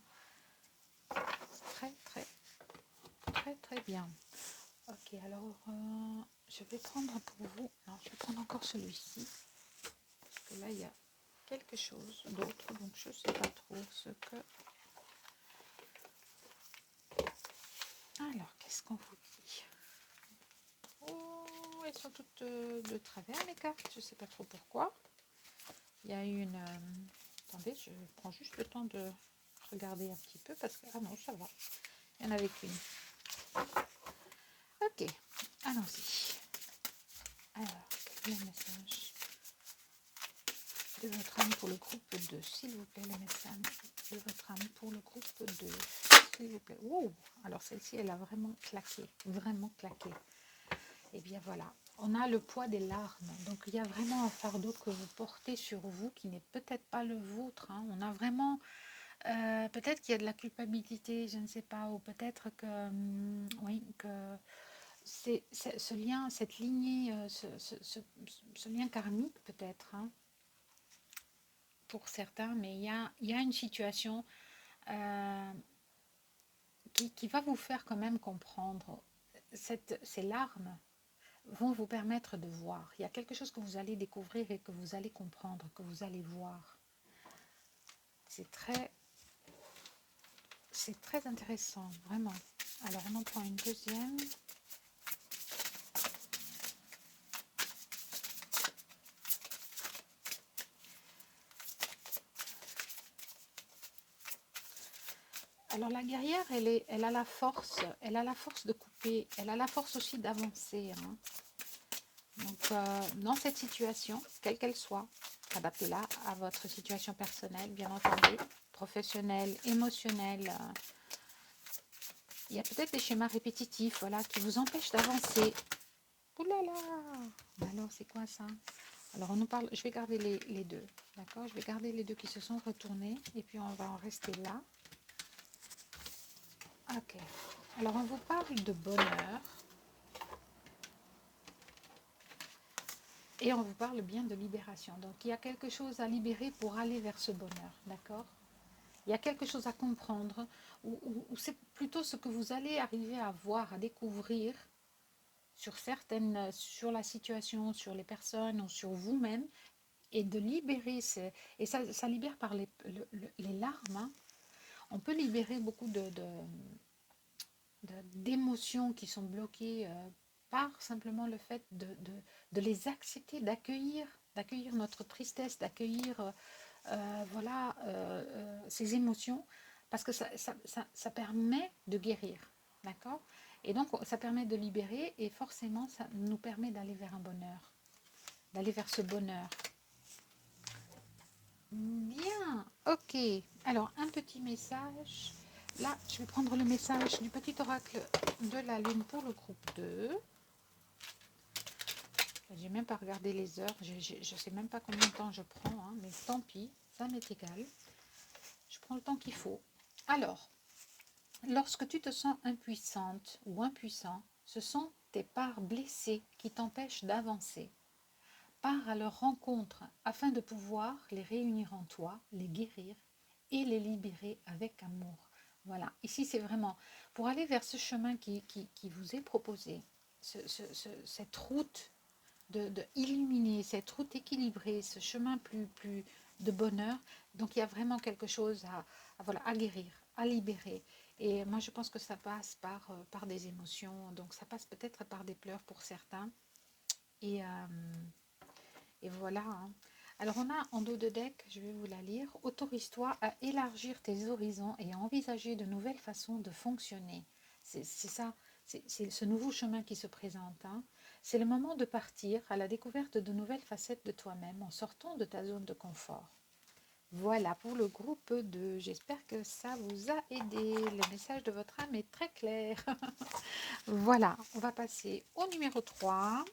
Très, très, très, très bien. Ok, alors je vais prendre pour vous... Non, je vais prendre encore celui-ci. Parce que là, il y a quelque chose d'autre. Donc je ne sais pas trop ce que... Alors, qu'est-ce qu'on vous dit? Oh, elles sont toutes de travers, mes cartes. Je ne sais pas trop pourquoi. Il y a une... attendez, je prends juste le temps de regarder un petit peu parce que... Ah non, ça va. Il y en avait qu'une. Ok, allons-y. Alors, le message de votre âme pour le groupe 2, s'il vous plaît, les messages de votre âme pour le groupe 2, s'il vous plaît. Wow. Alors celle-ci, elle a vraiment claqué, vraiment claqué. Et bien voilà, on a le poids des larmes. Donc il y a vraiment un fardeau que vous portez sur vous qui n'est peut-être pas le vôtre. Hein. On a vraiment, peut-être qu'il y a de la culpabilité, je ne sais pas, ou peut-être que, oui, que c'est ce lien, cette lignée, ce lien karmique peut-être, hein, pour certains, mais il y a une situation euh, qui va vous faire quand même comprendre. Ces larmes vont vous permettre de voir. Il y a quelque chose que vous allez découvrir et que vous allez comprendre, que vous allez voir. C'est très intéressant, vraiment. Alors, on en prend une deuxième. Alors, la guerrière, elle a la force de couper, elle a la force aussi d'avancer. Hein. Donc, dans cette situation, quelle qu'elle soit, adaptez-la à votre situation personnelle, bien entendu, professionnelle, émotionnelle. Il y a peut-être des schémas répétitifs, voilà, qui vous empêchent d'avancer. Ouh là là! Alors, c'est quoi ça? Alors, on nous parle, je vais garder les deux, d'accord? Je vais garder les deux qui se sont retournés, et puis on va en rester là. Ok. Alors, on vous parle de bonheur. Et on vous parle bien de libération. Donc, il y a quelque chose à libérer pour aller vers ce bonheur, d'accord? Il y a quelque chose à comprendre, ou c'est plutôt ce que vous allez arriver à voir, à découvrir sur la situation, sur les personnes ou sur vous-même, et de libérer, et ça libère par les larmes. Hein. On peut libérer beaucoup d'émotions qui sont bloquées par simplement le fait de les accepter, d'accueillir notre tristesse, d'accueillir voilà, ces émotions, parce que ça permet de guérir, d'accord? Et donc, ça permet de libérer, et forcément, ça nous permet d'aller vers un bonheur, d'aller vers ce bonheur. Bien, ok. Alors, un petit message. Là, je vais prendre le message du petit oracle de la lune pour le groupe 2. J'ai même pas regardé les heures. Je ne sais même pas combien de temps je prends, hein, mais tant pis, ça m'est égal. Je prends le temps qu'il faut. Alors, lorsque tu te sens impuissante ou impuissant, ce sont tes parts blessées qui t'empêchent d'avancer. Pars à leur rencontre afin de pouvoir les réunir en toi, les guérir et les libérer avec amour. Voilà, ici c'est vraiment pour aller vers ce chemin qui vous est proposé, cette route de illuminer, cette route équilibrée, ce chemin plus de bonheur. Donc il y a vraiment quelque chose voilà, à guérir, à libérer. Et moi je pense que ça passe par des émotions, donc ça passe peut-être par des pleurs pour certains. Et voilà. Hein. Alors on a en dos de deck, je vais vous la lire, autorise-toi à élargir tes horizons et à envisager de nouvelles façons de fonctionner. C'est ça, c'est ce nouveau chemin qui se présente. Hein. C'est le moment de partir à la découverte de nouvelles facettes de toi-même en sortant de ta zone de confort. Voilà pour le groupe 2. J'espère que ça vous a aidé. Le message de votre âme est très clair. Voilà, on va passer au numéro 3.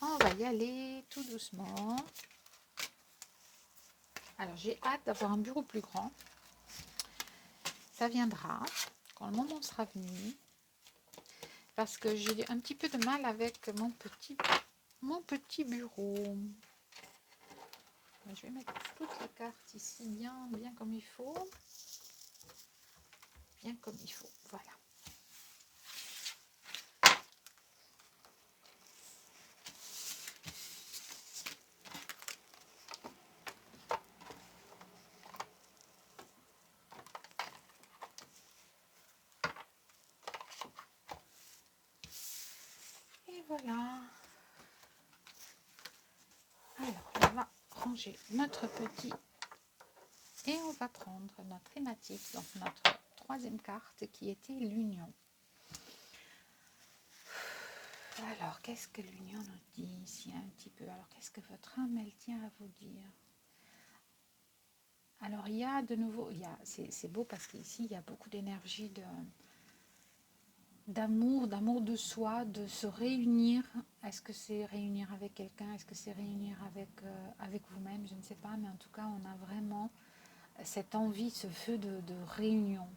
On va y aller tout doucement. Alors, j'ai hâte d'avoir un bureau plus grand. Ça viendra quand le moment sera venu. Parce que j'ai un petit peu de mal avec mon petit bureau. Je vais mettre toutes les cartes ici bien comme il faut. Bien comme il faut. Voilà. Et voilà. Alors, on va ranger notre petit et on va prendre notre thématique, donc notre troisième carte qui était l'union. Alors, qu'est-ce que l'union nous dit ici un petit peu? Alors, qu'est-ce que votre âme, elle tient à vous dire? Alors, il y a de nouveau, c'est beau parce qu'ici, il y a beaucoup d'énergie, d'amour de soi, de se réunir. Est-ce que c'est réunir avec quelqu'un? Est-ce que c'est réunir avec vous-même? Je ne sais pas, mais en tout cas, on a vraiment cette envie, ce feu de réunion.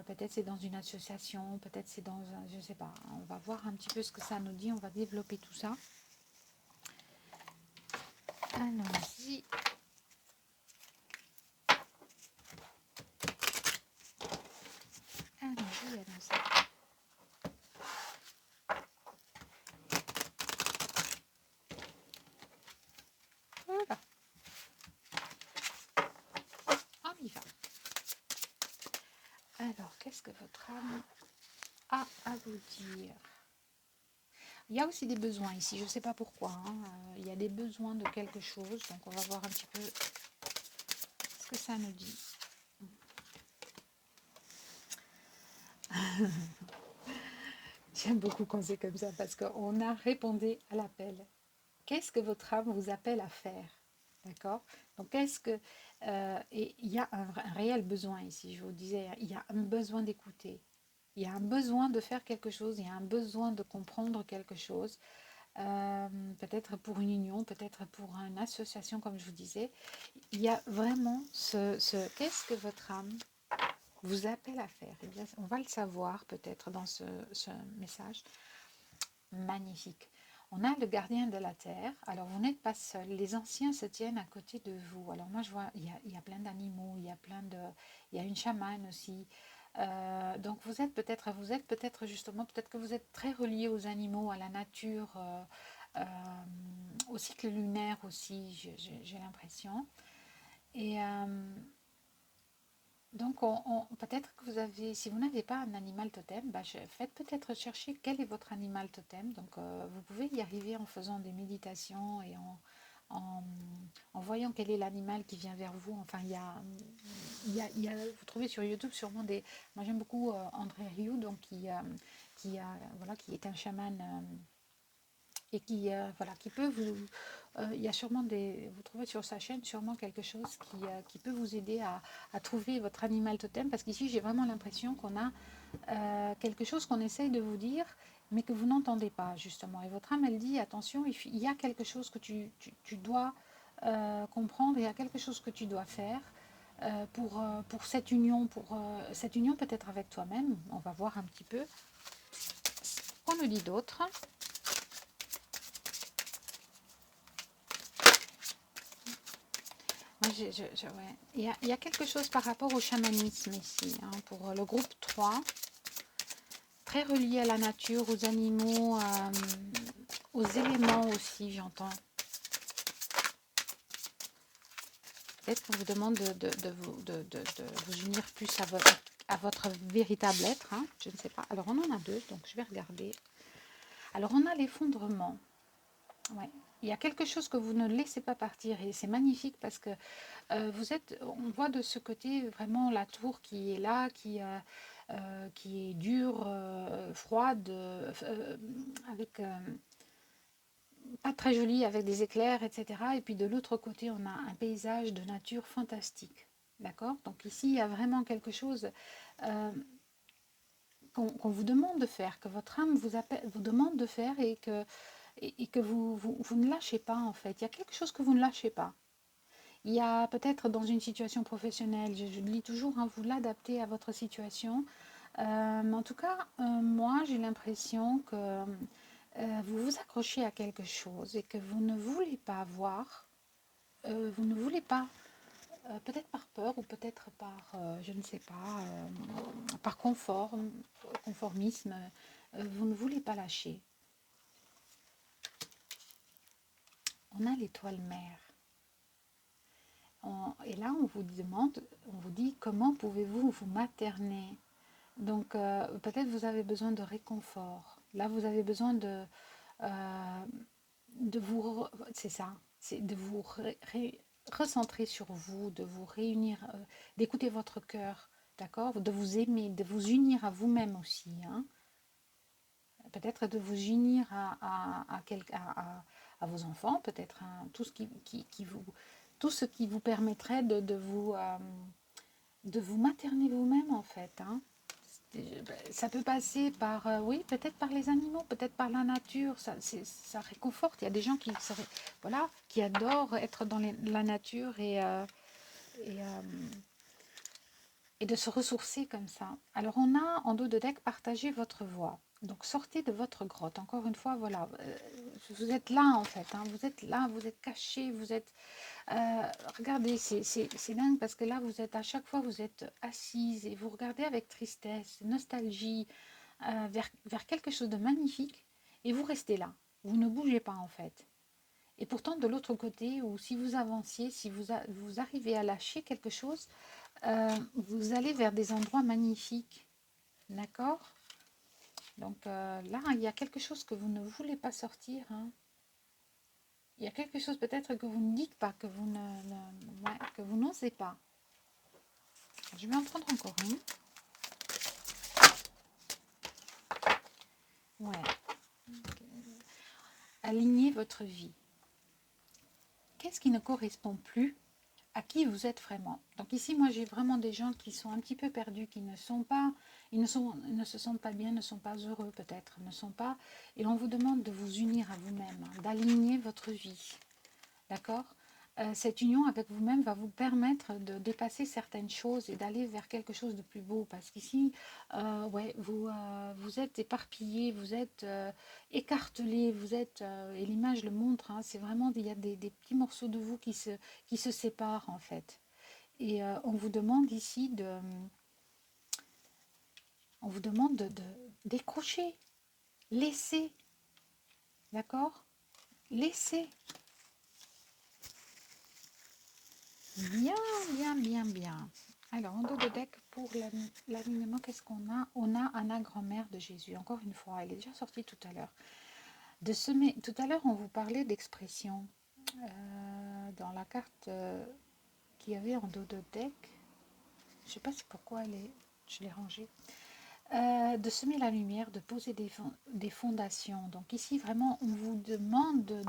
Peut-être c'est dans une association, peut-être c'est dans un, je ne sais pas. On va voir un petit peu ce que ça nous dit, on va développer tout ça. Allons-y. Allons-y, allons-y. Voilà, on y va. Alors, qu'est-ce que votre âme a à vous dire? Il y a aussi des besoins ici, je ne sais pas pourquoi. Il y a des besoins de quelque chose, donc on va voir un petit peu ce que ça nous dit. J'aime beaucoup quand c'est comme ça parce qu'on a répondu à l'appel. Qu'est-ce que votre âme vous appelle à faire? D'accord? Donc, et il y a un réel besoin ici, je vous disais, il y a un besoin d'écouter. Il y a un besoin de faire quelque chose, il y a un besoin de comprendre quelque chose. Peut-être pour une union, peut-être pour une association, comme je vous disais. Il y a vraiment qu'est-ce que votre âme vous appelle à faire? Eh bien, on va le savoir peut-être dans ce message. Magnifique. On a le gardien de la terre. Alors, vous n'êtes pas seul. Les anciens se tiennent à côté de vous. Alors, moi, je vois, il y a plein d'animaux, il y a une chamane aussi. Donc, vous êtes peut-être justement, peut-être que vous êtes très relié aux animaux, à la nature, euh, au cycle lunaire aussi, j'ai l'impression. Et donc, peut-être que vous avez, si vous n'avez pas un animal totem, faites peut-être chercher quel est votre animal totem. Donc, vous pouvez y arriver en faisant des méditations et en, en voyant quel est l'animal qui vient vers vous. Enfin, vous trouvez sur YouTube sûrement des... Moi, j'aime beaucoup André Rieu, donc voilà, qui est un chaman et qui peut vous... il y a sûrement vous trouvez sur sa chaîne sûrement quelque chose qui peut vous aider à trouver votre animal totem, parce qu'ici j'ai vraiment l'impression qu'on a quelque chose qu'on essaye de vous dire, mais que vous n'entendez pas justement. Et votre âme, elle dit, attention, il y a quelque chose que tu dois comprendre, il y a quelque chose que tu dois faire pour cette union peut-être avec toi-même. On va voir un petit peu ce qu'on nous dit d'autre. Moi, ouais. Il y a quelque chose par rapport au chamanisme ici, hein, pour le groupe 3, très relié à la nature, aux animaux, aux éléments aussi, j'entends. Peut-être qu'on vous demande de vous unir plus à votre véritable être, hein, je ne sais pas. Alors, on en a deux, donc je vais regarder. Alors, on a l'effondrement. Ouais. Il y a quelque chose que vous ne laissez pas partir et c'est magnifique parce que on voit de ce côté vraiment la tour qui est là, qui est dure, froide, avec pas très jolie, avec des éclairs, etc. Et puis de l'autre côté, on a un paysage de nature fantastique. D'accord? Donc ici, il y a vraiment quelque chose euh, qu'on vous demande de faire, que votre âme vous demande de faire et que vous ne lâchez pas en fait. Il y a quelque chose que vous ne lâchez pas. Il y a peut-être dans une situation professionnelle, je lis toujours, hein, vous l'adaptez à votre situation. Mais en tout cas, moi, j'ai l'impression que vous vous accrochez à quelque chose et que vous ne voulez pas voir, vous ne voulez pas, peut-être par peur ou peut-être par, je ne sais pas, par conformisme, vous ne voulez pas lâcher. On a l'étoile mère. Et là, on vous demande, on vous dit comment pouvez-vous vous materner. Donc, peut-être vous avez besoin de réconfort. Là, vous avez besoin de vous, c'est ça, c'est de vous recentrer sur vous, de vous réunir, d'écouter votre cœur, d'accord, de vous aimer, de vous unir à vous-même aussi. Hein. peut-être de vous unir à vos enfants, peut-être tout ce qui vous permettrait de vous materner vous-même en fait. Hein. Ça peut passer par, oui, peut-être par les animaux, peut-être par la nature, ça réconforte. Il y a des gens voilà, qui adorent être dans la nature et, euh, et de se ressourcer comme ça. Alors on a en dos de deck partagé votre voix. Donc sortez de votre grotte. Encore une fois, voilà, vous êtes là en fait. Hein, vous êtes là, vous êtes caché, vous êtes... regardez, c'est dingue parce que là, vous êtes à chaque fois, vous êtes assise et vous regardez avec tristesse, nostalgie, vers quelque chose de magnifique et vous restez là. Vous ne bougez pas en fait. Et pourtant, de l'autre côté, ou si vous avanciez, si vous arrivez à lâcher quelque chose, vous allez vers des endroits magnifiques. D'accord. Donc là, il y a quelque chose que vous ne voulez pas sortir. Hein. Il y a quelque chose peut-être que vous ne dites pas, que vous n'osez pas. Je vais en prendre encore une. Ouais. Alignez votre vie. Qu'est-ce qui ne correspond plus à qui vous êtes vraiment? Donc ici, moi, j'ai vraiment des gens qui sont un petit peu perdus, qui ne sont pas, ils ne se sentent pas bien, ne sont pas heureux peut-être, ne sont pas... Et on vous demande de vous unir à vous-même, hein, d'aligner votre vie. D'accord. Cette union avec vous-même va vous permettre de dépasser certaines choses et d'aller vers quelque chose de plus beau. Parce qu'ici, ouais, vous êtes éparpillé, vous êtes écartelé, vous êtes, et l'image le montre, hein, c'est vraiment, il y a des petits morceaux de vous qui se séparent en fait. Et on vous demande ici de décrocher, laisser, d'accord. Laisser. Bien, bien, bien, bien. Alors, en dos de deck, pour l'alignement, qu'est-ce qu'on a? On a Anna, grand-mère de Jésus. Encore une fois, elle est déjà sortie tout à l'heure. Tout à l'heure, on vous parlait d'expression. Dans la carte qu'il y avait en dos de deck, je ne sais pas pourquoi je l'ai rangée. De semer la lumière, de poser des fondations. Donc ici, vraiment, on vous demande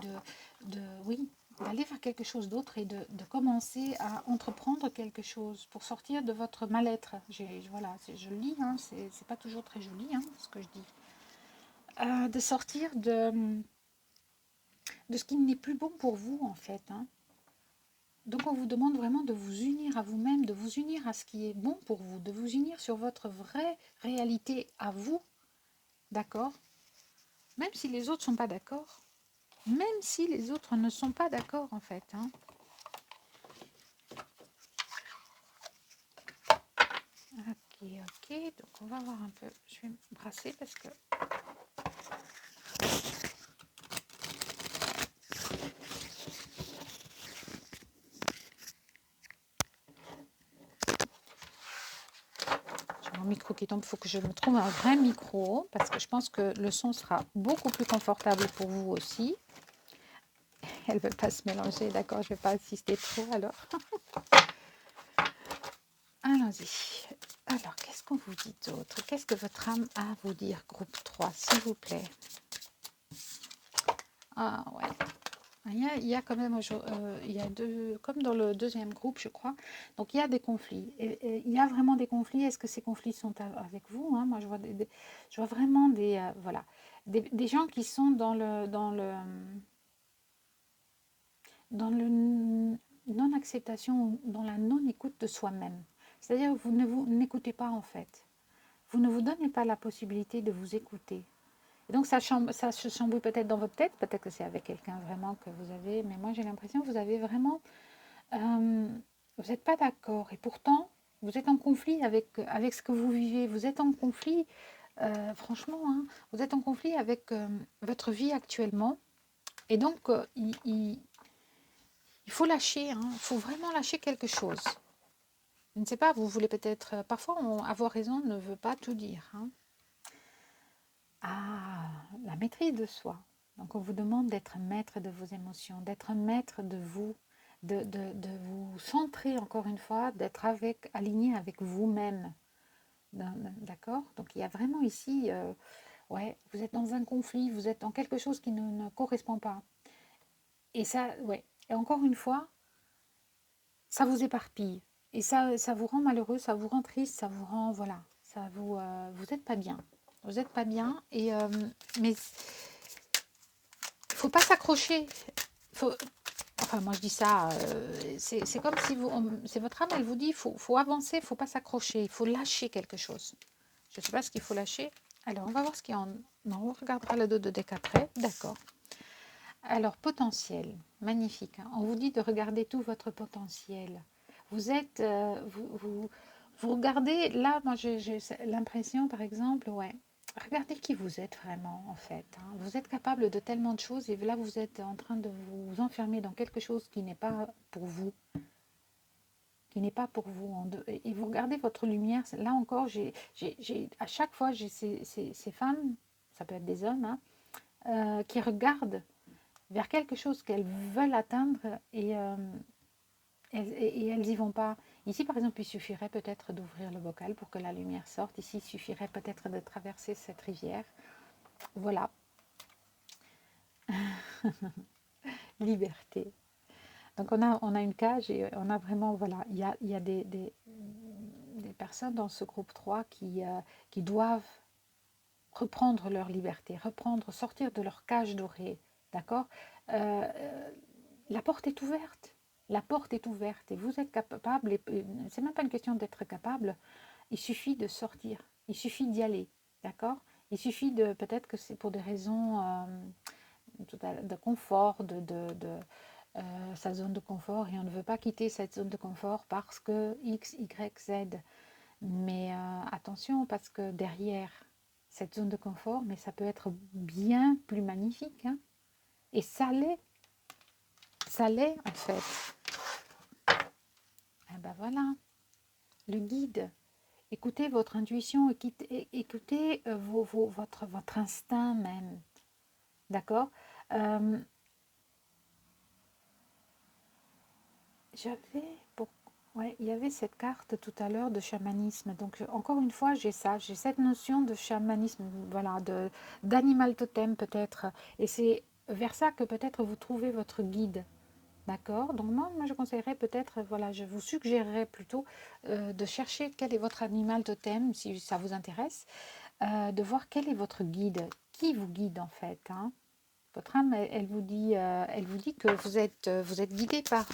oui, d'aller vers quelque chose d'autre et de commencer à entreprendre quelque chose pour sortir de votre mal-être. Voilà, je lis, hein, c'est pas toujours très joli hein, ce que je dis. De sortir de ce qui n'est plus bon pour vous, en fait. Hein. Donc on vous demande vraiment de vous unir à vous-même, de vous unir à ce qui est bon pour vous, de vous unir sur votre vraie réalité à vous, d'accord? Même si les autres ne sont pas d'accord. Même si les autres ne sont pas d'accord, en fait. Hein. Ok, ok. Donc, on va voir un peu. Je vais me brasser parce que... J'ai mon micro qui tombe. Il faut que je me trouve un vrai micro parce que je pense que le son sera beaucoup plus confortable pour vous aussi. Elle ne veut pas se mélanger, d'accord? Je ne vais pas insister trop alors. Allons-y. Alors, qu'est-ce qu'on vous dit d'autre? Qu'est-ce que votre âme a à vous dire, groupe 3, s'il vous plaît? Ah, ouais. Il y a quand même, il y a comme dans le deuxième groupe, je crois. Donc, il y a des conflits. Et il y a vraiment des conflits. Est-ce que ces conflits sont avec vous? Hein? Moi, je vois vraiment voilà, des gens qui sont dans le non-acceptation, dans la non-écoute de soi-même. C'est-à-dire, vous n'écoutez pas, en fait. Vous ne vous donnez pas la possibilité de vous écouter. Et donc, ça se chamboule peut-être dans votre tête, peut-être que c'est avec quelqu'un vraiment que vous avez, mais moi j'ai l'impression que vous avez vraiment, vous n'êtes pas d'accord, et pourtant, vous êtes en conflit avec ce que vous vivez, vous êtes en conflit, franchement, hein, vous êtes en conflit avec votre vie actuellement, et donc il faut lâcher, hein, il faut vraiment lâcher quelque chose. Je ne sais pas, vous voulez peut-être, parfois avoir raison ne veut pas tout dire, hein. Ah, la maîtrise de soi. Donc, on vous demande d'être maître de vos émotions, d'être maître de vous, de vous centrer encore une fois, d'être aligné avec vous-même. D'accord. Donc, il y a vraiment ici, Ouais, vous êtes dans un conflit, vous êtes dans quelque chose qui ne correspond pas. Et ça, ouais. Et encore une fois, ça vous éparpille. Et ça vous rend malheureux, ça vous rend triste, ça vous rend, voilà, vous n'êtes pas bien. Vous n'êtes pas bien. Mais faut pas s'accrocher. Faut, enfin, moi je dis ça, c'est comme si c'est votre âme, elle vous dit, faut avancer, faut pas s'accrocher, il faut lâcher quelque chose. Je ne sais pas ce qu'il faut lâcher. Alors, on va voir ce qu'il y a en... Non, on regardera le dos de deck après. D'accord. Alors, potentiel. Magnifique. Hein. On vous dit de regarder tout votre potentiel. Vous êtes... vous regardez... Là, moi, j'ai l'impression, par exemple, ouais. Regardez qui vous êtes vraiment, en fait. Hein. Vous êtes capable de tellement de choses et là, vous êtes en train de vous enfermer dans quelque chose qui n'est pas pour vous. Qui n'est pas pour vous. Et vous regardez votre lumière. Là encore, à chaque fois, j'ai ces femmes, ça peut être des hommes, hein, qui regardent vers quelque chose qu'elles veulent atteindre et elles n'y vont pas. Ici, par exemple, il suffirait peut-être d'ouvrir le bocal pour que la lumière sorte. Ici, il suffirait peut-être de traverser cette rivière. Voilà. Liberté. Donc, on a une cage et on a vraiment, voilà, il y a des personnes dans ce groupe 3 qui doivent reprendre leur liberté, sortir de leur cage dorée, d'accord. La porte est ouverte, la porte est ouverte et vous êtes capable, c'est même pas une question d'être capable, il suffit de sortir, il suffit d'y aller, d'accord. Il suffit de, peut-être que c'est pour des raisons de confort, sa zone de confort et on ne veut pas quitter cette zone de confort parce que X, Y, Z. Mais attention, parce que derrière cette zone de confort, mais ça peut être bien plus magnifique. Hein. Et ça l'est en fait. Et ben voilà, le guide. Écoutez votre intuition, écoutez votre instinct même. D'accord. J'avais pour... Ouais, il y avait cette carte tout à l'heure de chamanisme. Donc, encore une fois, j'ai cette notion de chamanisme, voilà, d'animal totem peut-être. Et c'est vers ça que peut-être vous trouvez votre guide. D'accord. Donc, moi, je conseillerais peut-être, voilà, je vous suggérerais plutôt de chercher quel est votre animal totem, si ça vous intéresse, de voir quel est votre guide, qui vous guide en fait. Hein. Votre âme, elle vous dit que vous êtes guidé par.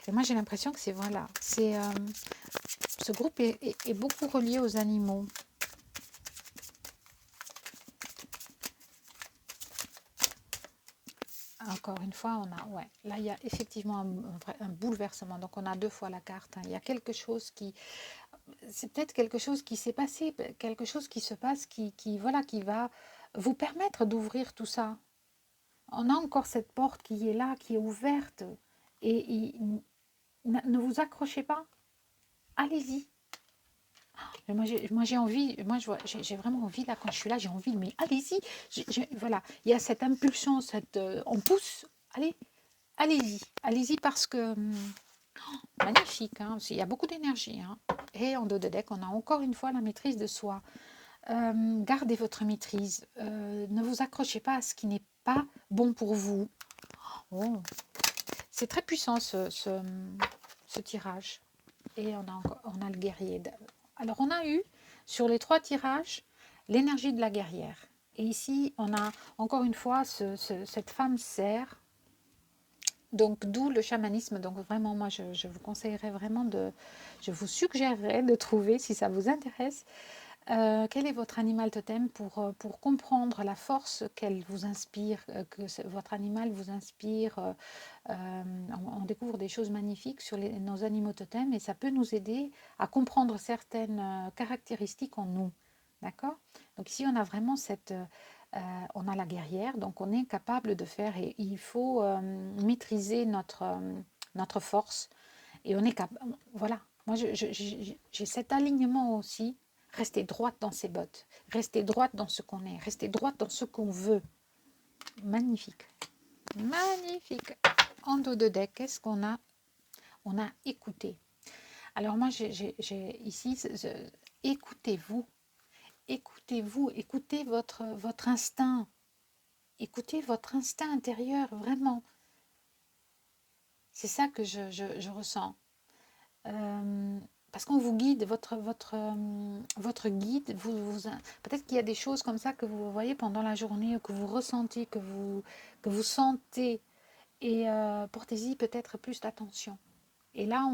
Et moi, j'ai l'impression que c'est voilà, ce groupe est beaucoup relié aux animaux. Encore une fois, ouais, là, il y a effectivement un bouleversement. Donc, on a deux fois la carte. Hein. Il y a quelque chose c'est peut-être quelque chose qui s'est passé, quelque chose qui se passe, voilà, qui va vous permettre d'ouvrir tout ça. On a encore cette porte qui est là, qui est ouverte. Et ne vous accrochez pas. Allez-y. Moi j'ai envie, j'ai vraiment envie, là, quand je suis là, j'ai envie, mais allez-y. Voilà, il y a cette impulsion, on pousse. Allez-y. Allez-y parce que... magnifique, hein, il y a beaucoup d'énergie. Hein. Et en dos de deck, on a encore une fois la maîtrise de soi. Gardez votre maîtrise. Ne vous accrochez pas à ce qui n'est pas bon pour vous. Oh. C'est très puissant ce tirage. Et on a le guerrier. Alors on a eu sur les 3 tirages l'énergie de la guerrière. Et ici on a encore une fois cette femme serre. Donc d'où le chamanisme. Donc vraiment moi je vous conseillerais vraiment je vous suggérerais de trouver, si ça vous intéresse, quel est votre animal totem pour comprendre la force qu'elle vous inspire, que votre animal vous inspire. On découvre des choses magnifiques sur nos animaux totems et ça peut nous aider à comprendre certaines caractéristiques en nous. D'accord. Donc ici, on a vraiment on a la guerrière, donc on est capable de faire et il faut maîtriser notre force et on est capable. Voilà. Moi, j'ai cet alignement aussi. Rester droite dans ses bottes, rester droite dans ce qu'on est, rester droite dans ce qu'on veut. Magnifique. Magnifique. En dos de deck, qu'est-ce qu'on a? On a écouté. Alors moi, j'ai ici, écoutez-vous. écoutez-vous, écoutez votre instinct. Écoutez votre instinct intérieur, vraiment. C'est ça que je ressens. Parce qu'on vous guide, votre guide, peut-être qu'il y a des choses comme ça que vous voyez pendant la journée, ou que vous ressentez, que vous sentez. Et portez-y peut-être plus d'attention. Et là,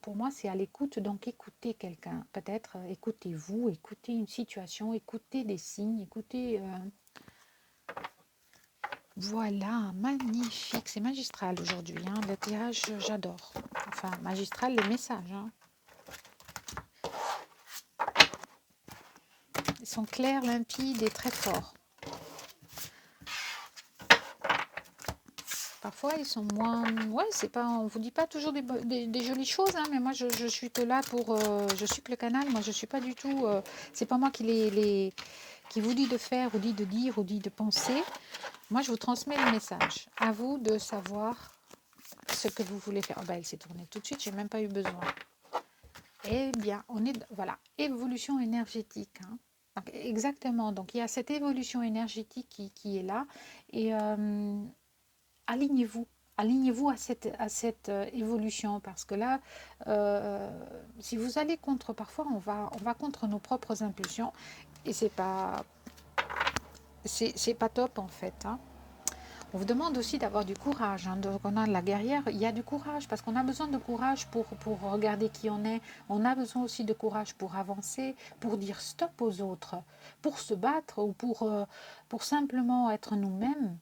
pour moi, c'est à l'écoute. Donc, écoutez quelqu'un. Peut-être écoutez-vous, écoutez une situation, écoutez des signes, écoutez... Voilà, magnifique. C'est magistral aujourd'hui. Hein. Le tirage, j'adore. Enfin, magistral, les messages. Hein. Ils sont clairs, limpides et très forts. Parfois, ils sont moins... Ouais, c'est pas... On vous dit pas toujours des jolies choses, hein, mais moi, je suis que là pour... je suis que le canal. Moi, je suis pas du tout... c'est pas moi qui vous dit de faire, ou dit de dire, ou dit de penser. Moi, je vous transmets le message. À vous de savoir ce que vous voulez faire. Oh, bah, elle s'est tournée tout de suite, j'ai même pas eu besoin. Eh bien, on est... Voilà, évolution énergétique. Hein. Donc, exactement. Donc, il y a cette évolution énergétique qui est là. Et... alignez-vous. Alignez-vous à cette évolution parce que là, si vous allez contre, parfois on va contre nos propres impulsions et c'est pas top en fait. Hein. On vous demande aussi d'avoir du courage. Hein. Donc on a la guerrière, il y a du courage parce qu'on a besoin de courage pour regarder qui on est. On a besoin aussi de courage pour avancer, pour dire stop aux autres, pour se battre ou pour simplement être nous-mêmes.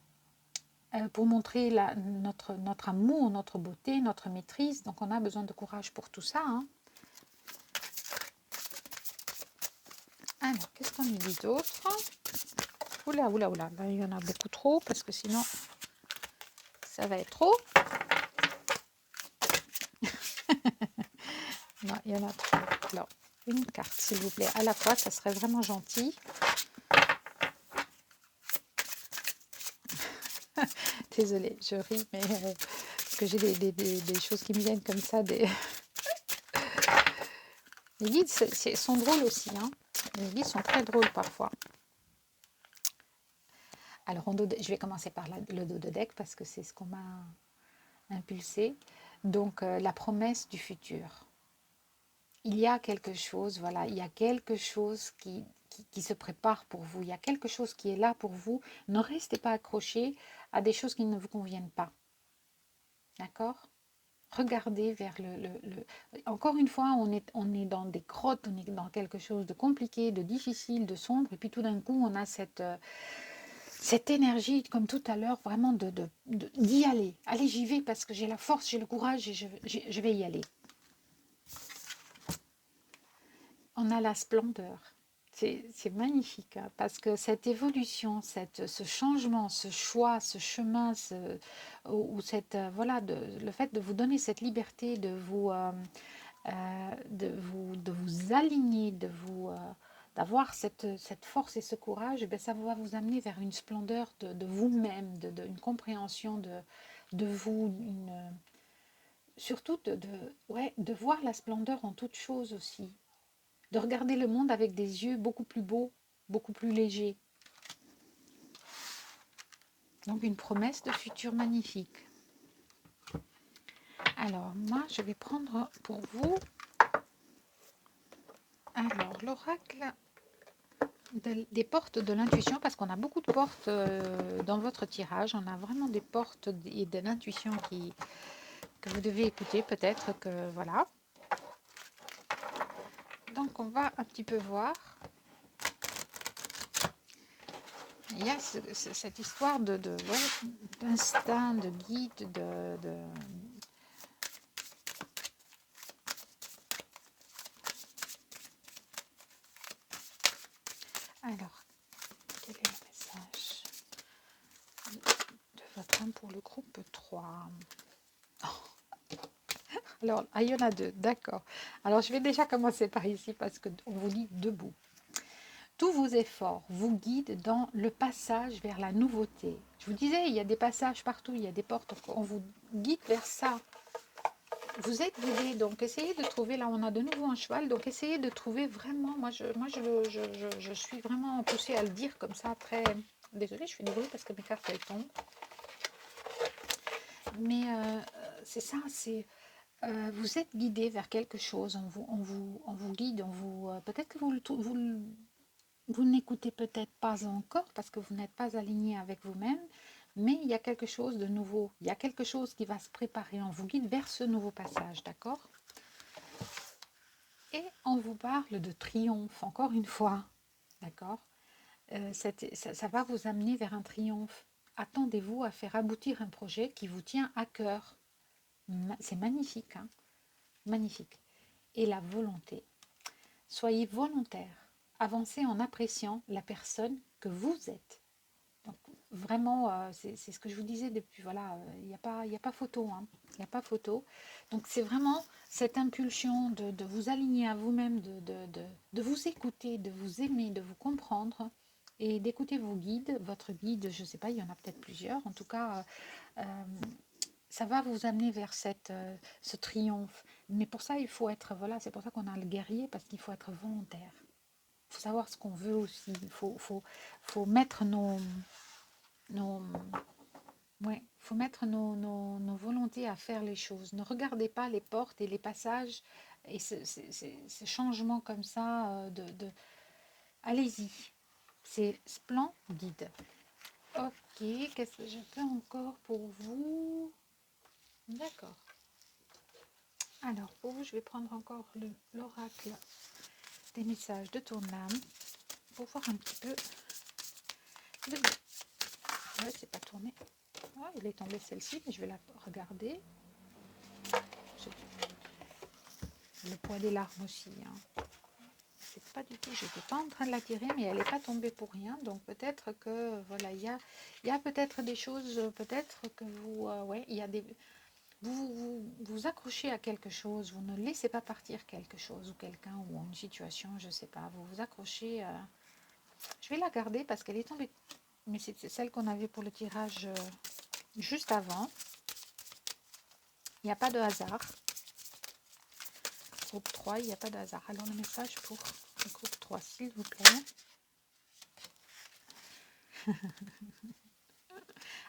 Pour montrer notre amour, notre beauté, notre maîtrise. Donc on a besoin de courage pour tout ça. Hein. Alors, qu'est-ce qu'on nous dit d'autre? Oula, oula, oula. Là, il y en a beaucoup trop parce que sinon, ça va être trop. Non, il y en a trop. Alors, une carte, s'il vous plaît. À la fois, ça serait vraiment gentil. Désolée, je ris, mais parce que j'ai des choses qui me viennent comme ça. Les guides sont drôles aussi. Hein. Les guides sont très drôles parfois. Alors, je vais commencer par le dos de deck parce que c'est ce qu'on m'a impulsé. Donc, la promesse du futur. Il y a quelque chose, voilà, il y a quelque chose qui se prépare pour vous. Il y a quelque chose qui est là pour vous. Ne restez pas accrochés à des choses qui ne vous conviennent pas. D'accord ? Regardez vers Encore une fois, on est dans des grottes, on est dans quelque chose de compliqué, de difficile, de sombre, et puis tout d'un coup, on a cette énergie, comme tout à l'heure, vraiment d'y aller. Allez, j'y vais parce que j'ai la force, j'ai le courage et je vais y aller. On a la splendeur. C'est magnifique hein, parce que cette évolution, ce changement, ce choix, ce chemin, ou voilà, le fait de vous donner cette liberté de vous aligner, d'avoir cette force et ce courage, et bien ça va vous amener vers une splendeur de vous-même, une compréhension de vous, surtout de voir la splendeur en toute chose aussi, de regarder le monde avec des yeux beaucoup plus beaux, beaucoup plus légers. Donc une promesse de futur magnifique. Alors moi je vais prendre pour vous, alors l'oracle des portes de l'intuition, parce qu'on a beaucoup de portes dans votre tirage. On a vraiment des portes et de l'intuition que vous devez écouter, peut-être que voilà. Donc on va un petit peu voir. Il y a cette histoire d'instinct, de guide, Alors, quel est le message de votre âme pour le groupe 3 ? Alors, il y en a deux, d'accord. Alors, je vais déjà commencer par ici parce qu'on vous dit debout. Tous vos efforts vous guident dans le passage vers la nouveauté. Je vous disais, il y a des passages partout, il y a des portes, on vous guide vers ça. vous êtes guidé, donc essayez de trouver, là on a de nouveau un cheval, donc essayez de trouver vraiment, je suis vraiment poussée à le dire comme ça, très... Désolée, je fais du bruit parce que mes cartes elles tombent. Mais c'est ça, c'est... vous êtes guidé vers quelque chose, on vous guide, peut-être que vous n'écoutez peut-être pas encore parce que vous n'êtes pas aligné avec vous-même, mais il y a quelque chose de nouveau, il y a quelque chose qui va se préparer, on vous guide vers ce nouveau passage, d'accord? Et on vous parle de triomphe, encore une fois, d'accord? Ça va vous amener vers un triomphe. Attendez-vous à faire aboutir un projet qui vous tient à cœur. C'est magnifique, hein? Magnifique. Et la volonté. Soyez volontaire. Avancez en appréciant la personne que vous êtes. Donc, vraiment, c'est ce que je vous disais depuis, voilà, il n'y a pas photo, hein, il n'y a pas photo. Donc, c'est vraiment cette impulsion de vous aligner à vous-même, de vous écouter, de vous aimer, de vous comprendre et d'écouter vos guides. Votre guide, je ne sais pas, il y en a peut-être plusieurs. En tout cas, ça va vous amener vers ce triomphe. Mais pour ça, il faut être, voilà, c'est pour ça qu'on a le guerrier, parce qu'il faut être volontaire. Il faut savoir ce qu'on veut aussi. Faut mettre faut mettre nos volontés à faire les choses. Ne regardez pas les portes et les passages et ces changements comme ça. Allez-y, c'est splendide. Ok, qu'est-ce que je fais encore pour vous? D'accord. Alors, pour vous, je vais prendre encore l'oracle des messages de ton âme pour voir un petit peu. Ouais, c'est pas tourné. Ah, il est tombé celle-ci, mais je vais la regarder. Le poids des larmes aussi. Hein. C'est pas du tout. J'étais pas en train de la tirer, mais elle n'est pas tombée pour rien. Donc peut-être que voilà, il y a peut-être des choses, peut-être que vous, ouais, il y a des, vous accrochez à quelque chose. Vous ne laissez pas partir quelque chose ou quelqu'un ou une situation, je sais pas. Vous vous accrochez. Je vais la garder parce qu'elle est tombée. Mais c'est celle qu'on avait pour le tirage juste avant. Il n'y a pas de hasard. Groupe 3, il n'y a pas de hasard. Alors le message pour le groupe 3, s'il vous plaît.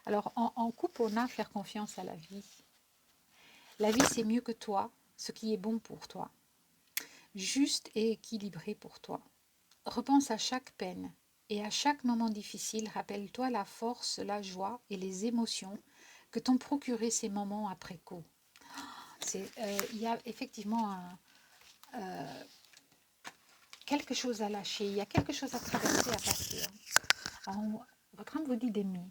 Alors en couple, on a à faire confiance à la vie. La vie, c'est mieux que toi, ce qui est bon pour toi. Juste et équilibré pour toi. Repense à chaque peine et à chaque moment difficile. Rappelle-toi la force, la joie et les émotions que t'ont procuré ces moments après coup. Il y a effectivement quelque chose à lâcher, il y a quelque chose à traverser, à passer. Alors, votre âme vous dit d'aimer.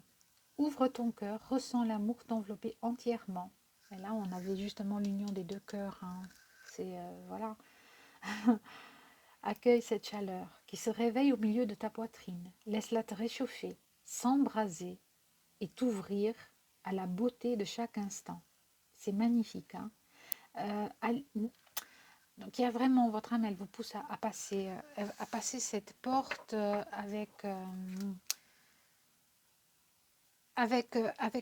Ouvre ton cœur, ressens l'amour t'envelopper entièrement. Et là, on avait justement l'union des deux cœurs. Hein. C'est, voilà. Accueille cette chaleur qui se réveille au milieu de ta poitrine. Laisse-la te réchauffer, s'embraser et t'ouvrir à la beauté de chaque instant. C'est magnifique. Hein. Donc il y a vraiment, votre âme, elle vous pousse à passer cette porte avec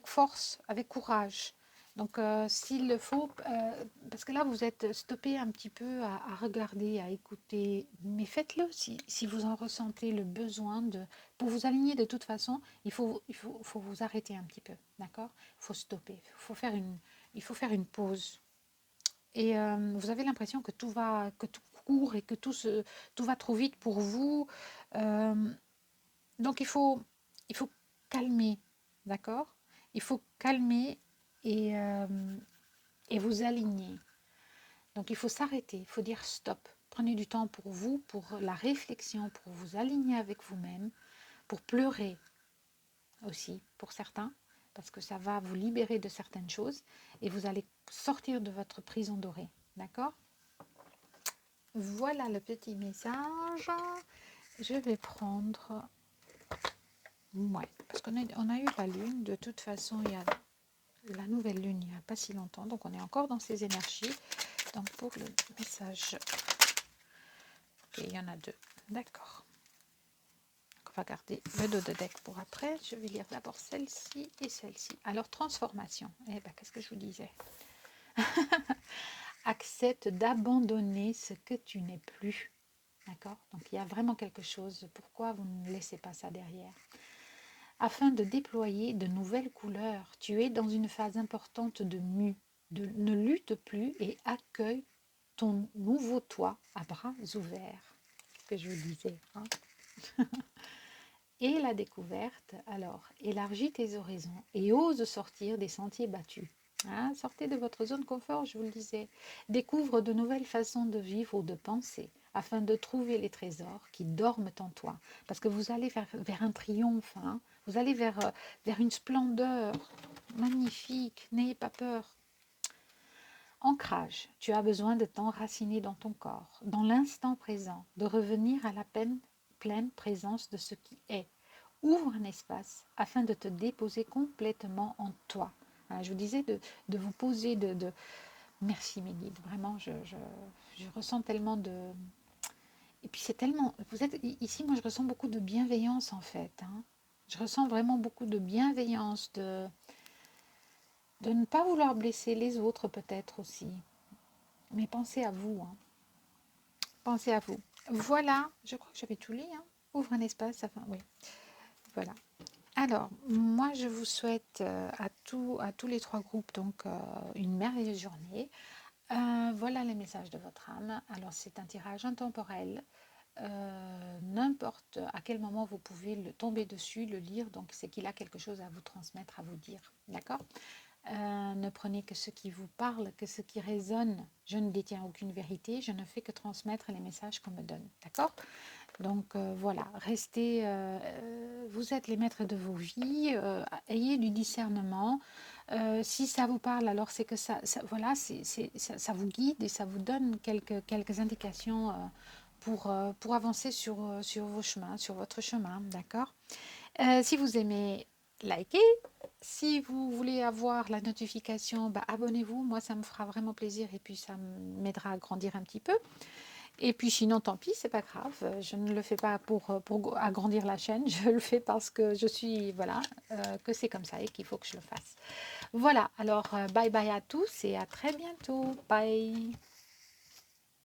force, avec courage. Donc s'il le faut, parce que là vous êtes stoppé un petit peu à regarder, à écouter, mais faites-le si vous en ressentez le besoin pour vous aligner de toute façon, faut vous arrêter un petit peu, d'accord? Il faut stopper, il faut faire une pause. Et vous avez l'impression que que tout court et que tout va trop vite pour vous. Euh, donc il faut calmer, d'accord? Il faut calmer et, euh, et vous aligner. Donc il faut s'arrêter, il faut dire stop. Prenez du temps pour vous, pour la réflexion, pour vous aligner avec vous-même, pour pleurer aussi pour certains, parce que ça va vous libérer de certaines choses et vous allez sortir de votre prison dorée, d'accord? Voilà le petit message. Je vais prendre... Ouais, parce on a eu la lune. De toute façon, il y a la nouvelle lune il n'y a pas si longtemps. Donc, on est encore dans ces énergies. Donc, pour le message... Ok, il y en a deux. D'accord. On va garder le dos de deck pour après. Je vais lire d'abord celle-ci et celle-ci. Alors, transformation. Eh bien, qu'est-ce que je vous disais? Accepte d'abandonner ce que tu n'es plus. D'accord? Donc il y a vraiment quelque chose. Pourquoi vous ne laissez pas ça derrière? Afin de déployer de nouvelles couleurs, tu es dans une phase importante de mue. Ne lutte plus et accueille ton nouveau toi à bras ouverts. Que je vous disais. Hein? Et la découverte, alors, élargis tes horizons et ose sortir des sentiers battus. Hein, sortez de votre zone confort, je vous le disais. Découvre de nouvelles façons de vivre ou de penser afin de trouver les trésors qui dorment en toi. Parce que vous allez vers un triomphe, hein, vous allez vers une splendeur magnifique. N'ayez pas peur. Ancrage, tu as besoin de t'enraciner dans ton corps, dans l'instant présent, de revenir à la pleine présence de ce qui est. Ouvre un espace afin de te déposer complètement en toi. Hein, je vous disais de vous poser, Merci mes guides, vraiment, je ressens tellement de... Et puis c'est tellement... Vous êtes ici, moi je ressens beaucoup de bienveillance en fait. Hein. Je ressens vraiment beaucoup de bienveillance, de ne pas vouloir blesser les autres peut-être aussi. Mais pensez à vous, hein. Pensez à vous. Voilà, je crois que j'avais tout lu. Hein. Ouvre un espace, enfin, oui, voilà. Alors, moi, je vous souhaite à tous les trois groupes donc une merveilleuse journée. Voilà les messages de votre âme. Alors, c'est un tirage intemporel. N'importe à quel moment vous pouvez le tomber dessus, le lire. Donc, c'est qu'il a quelque chose à vous transmettre, à vous dire. D'accord? Ne prenez que ce qui vous parle, que ce qui résonne. Je ne détiens aucune vérité. Je ne fais que transmettre les messages qu'on me donne. D'accord? Donc voilà, restez, vous êtes les maîtres de vos vies, ayez du discernement. Si ça vous parle, alors c'est que voilà, ça vous guide et ça vous donne quelques indications pour avancer sur vos chemins, sur votre chemin, d'accord? Si vous aimez, likez. Si vous voulez avoir la notification, bah, abonnez-vous. Moi, ça me fera vraiment plaisir et puis ça m'aidera à grandir un petit peu. Et puis sinon, tant pis, c'est pas grave. Je ne le fais pas pour agrandir la chaîne. Je le fais parce que je suis, voilà, que c'est comme ça et qu'il faut que je le fasse. Voilà, alors bye bye à tous et à très bientôt. Bye.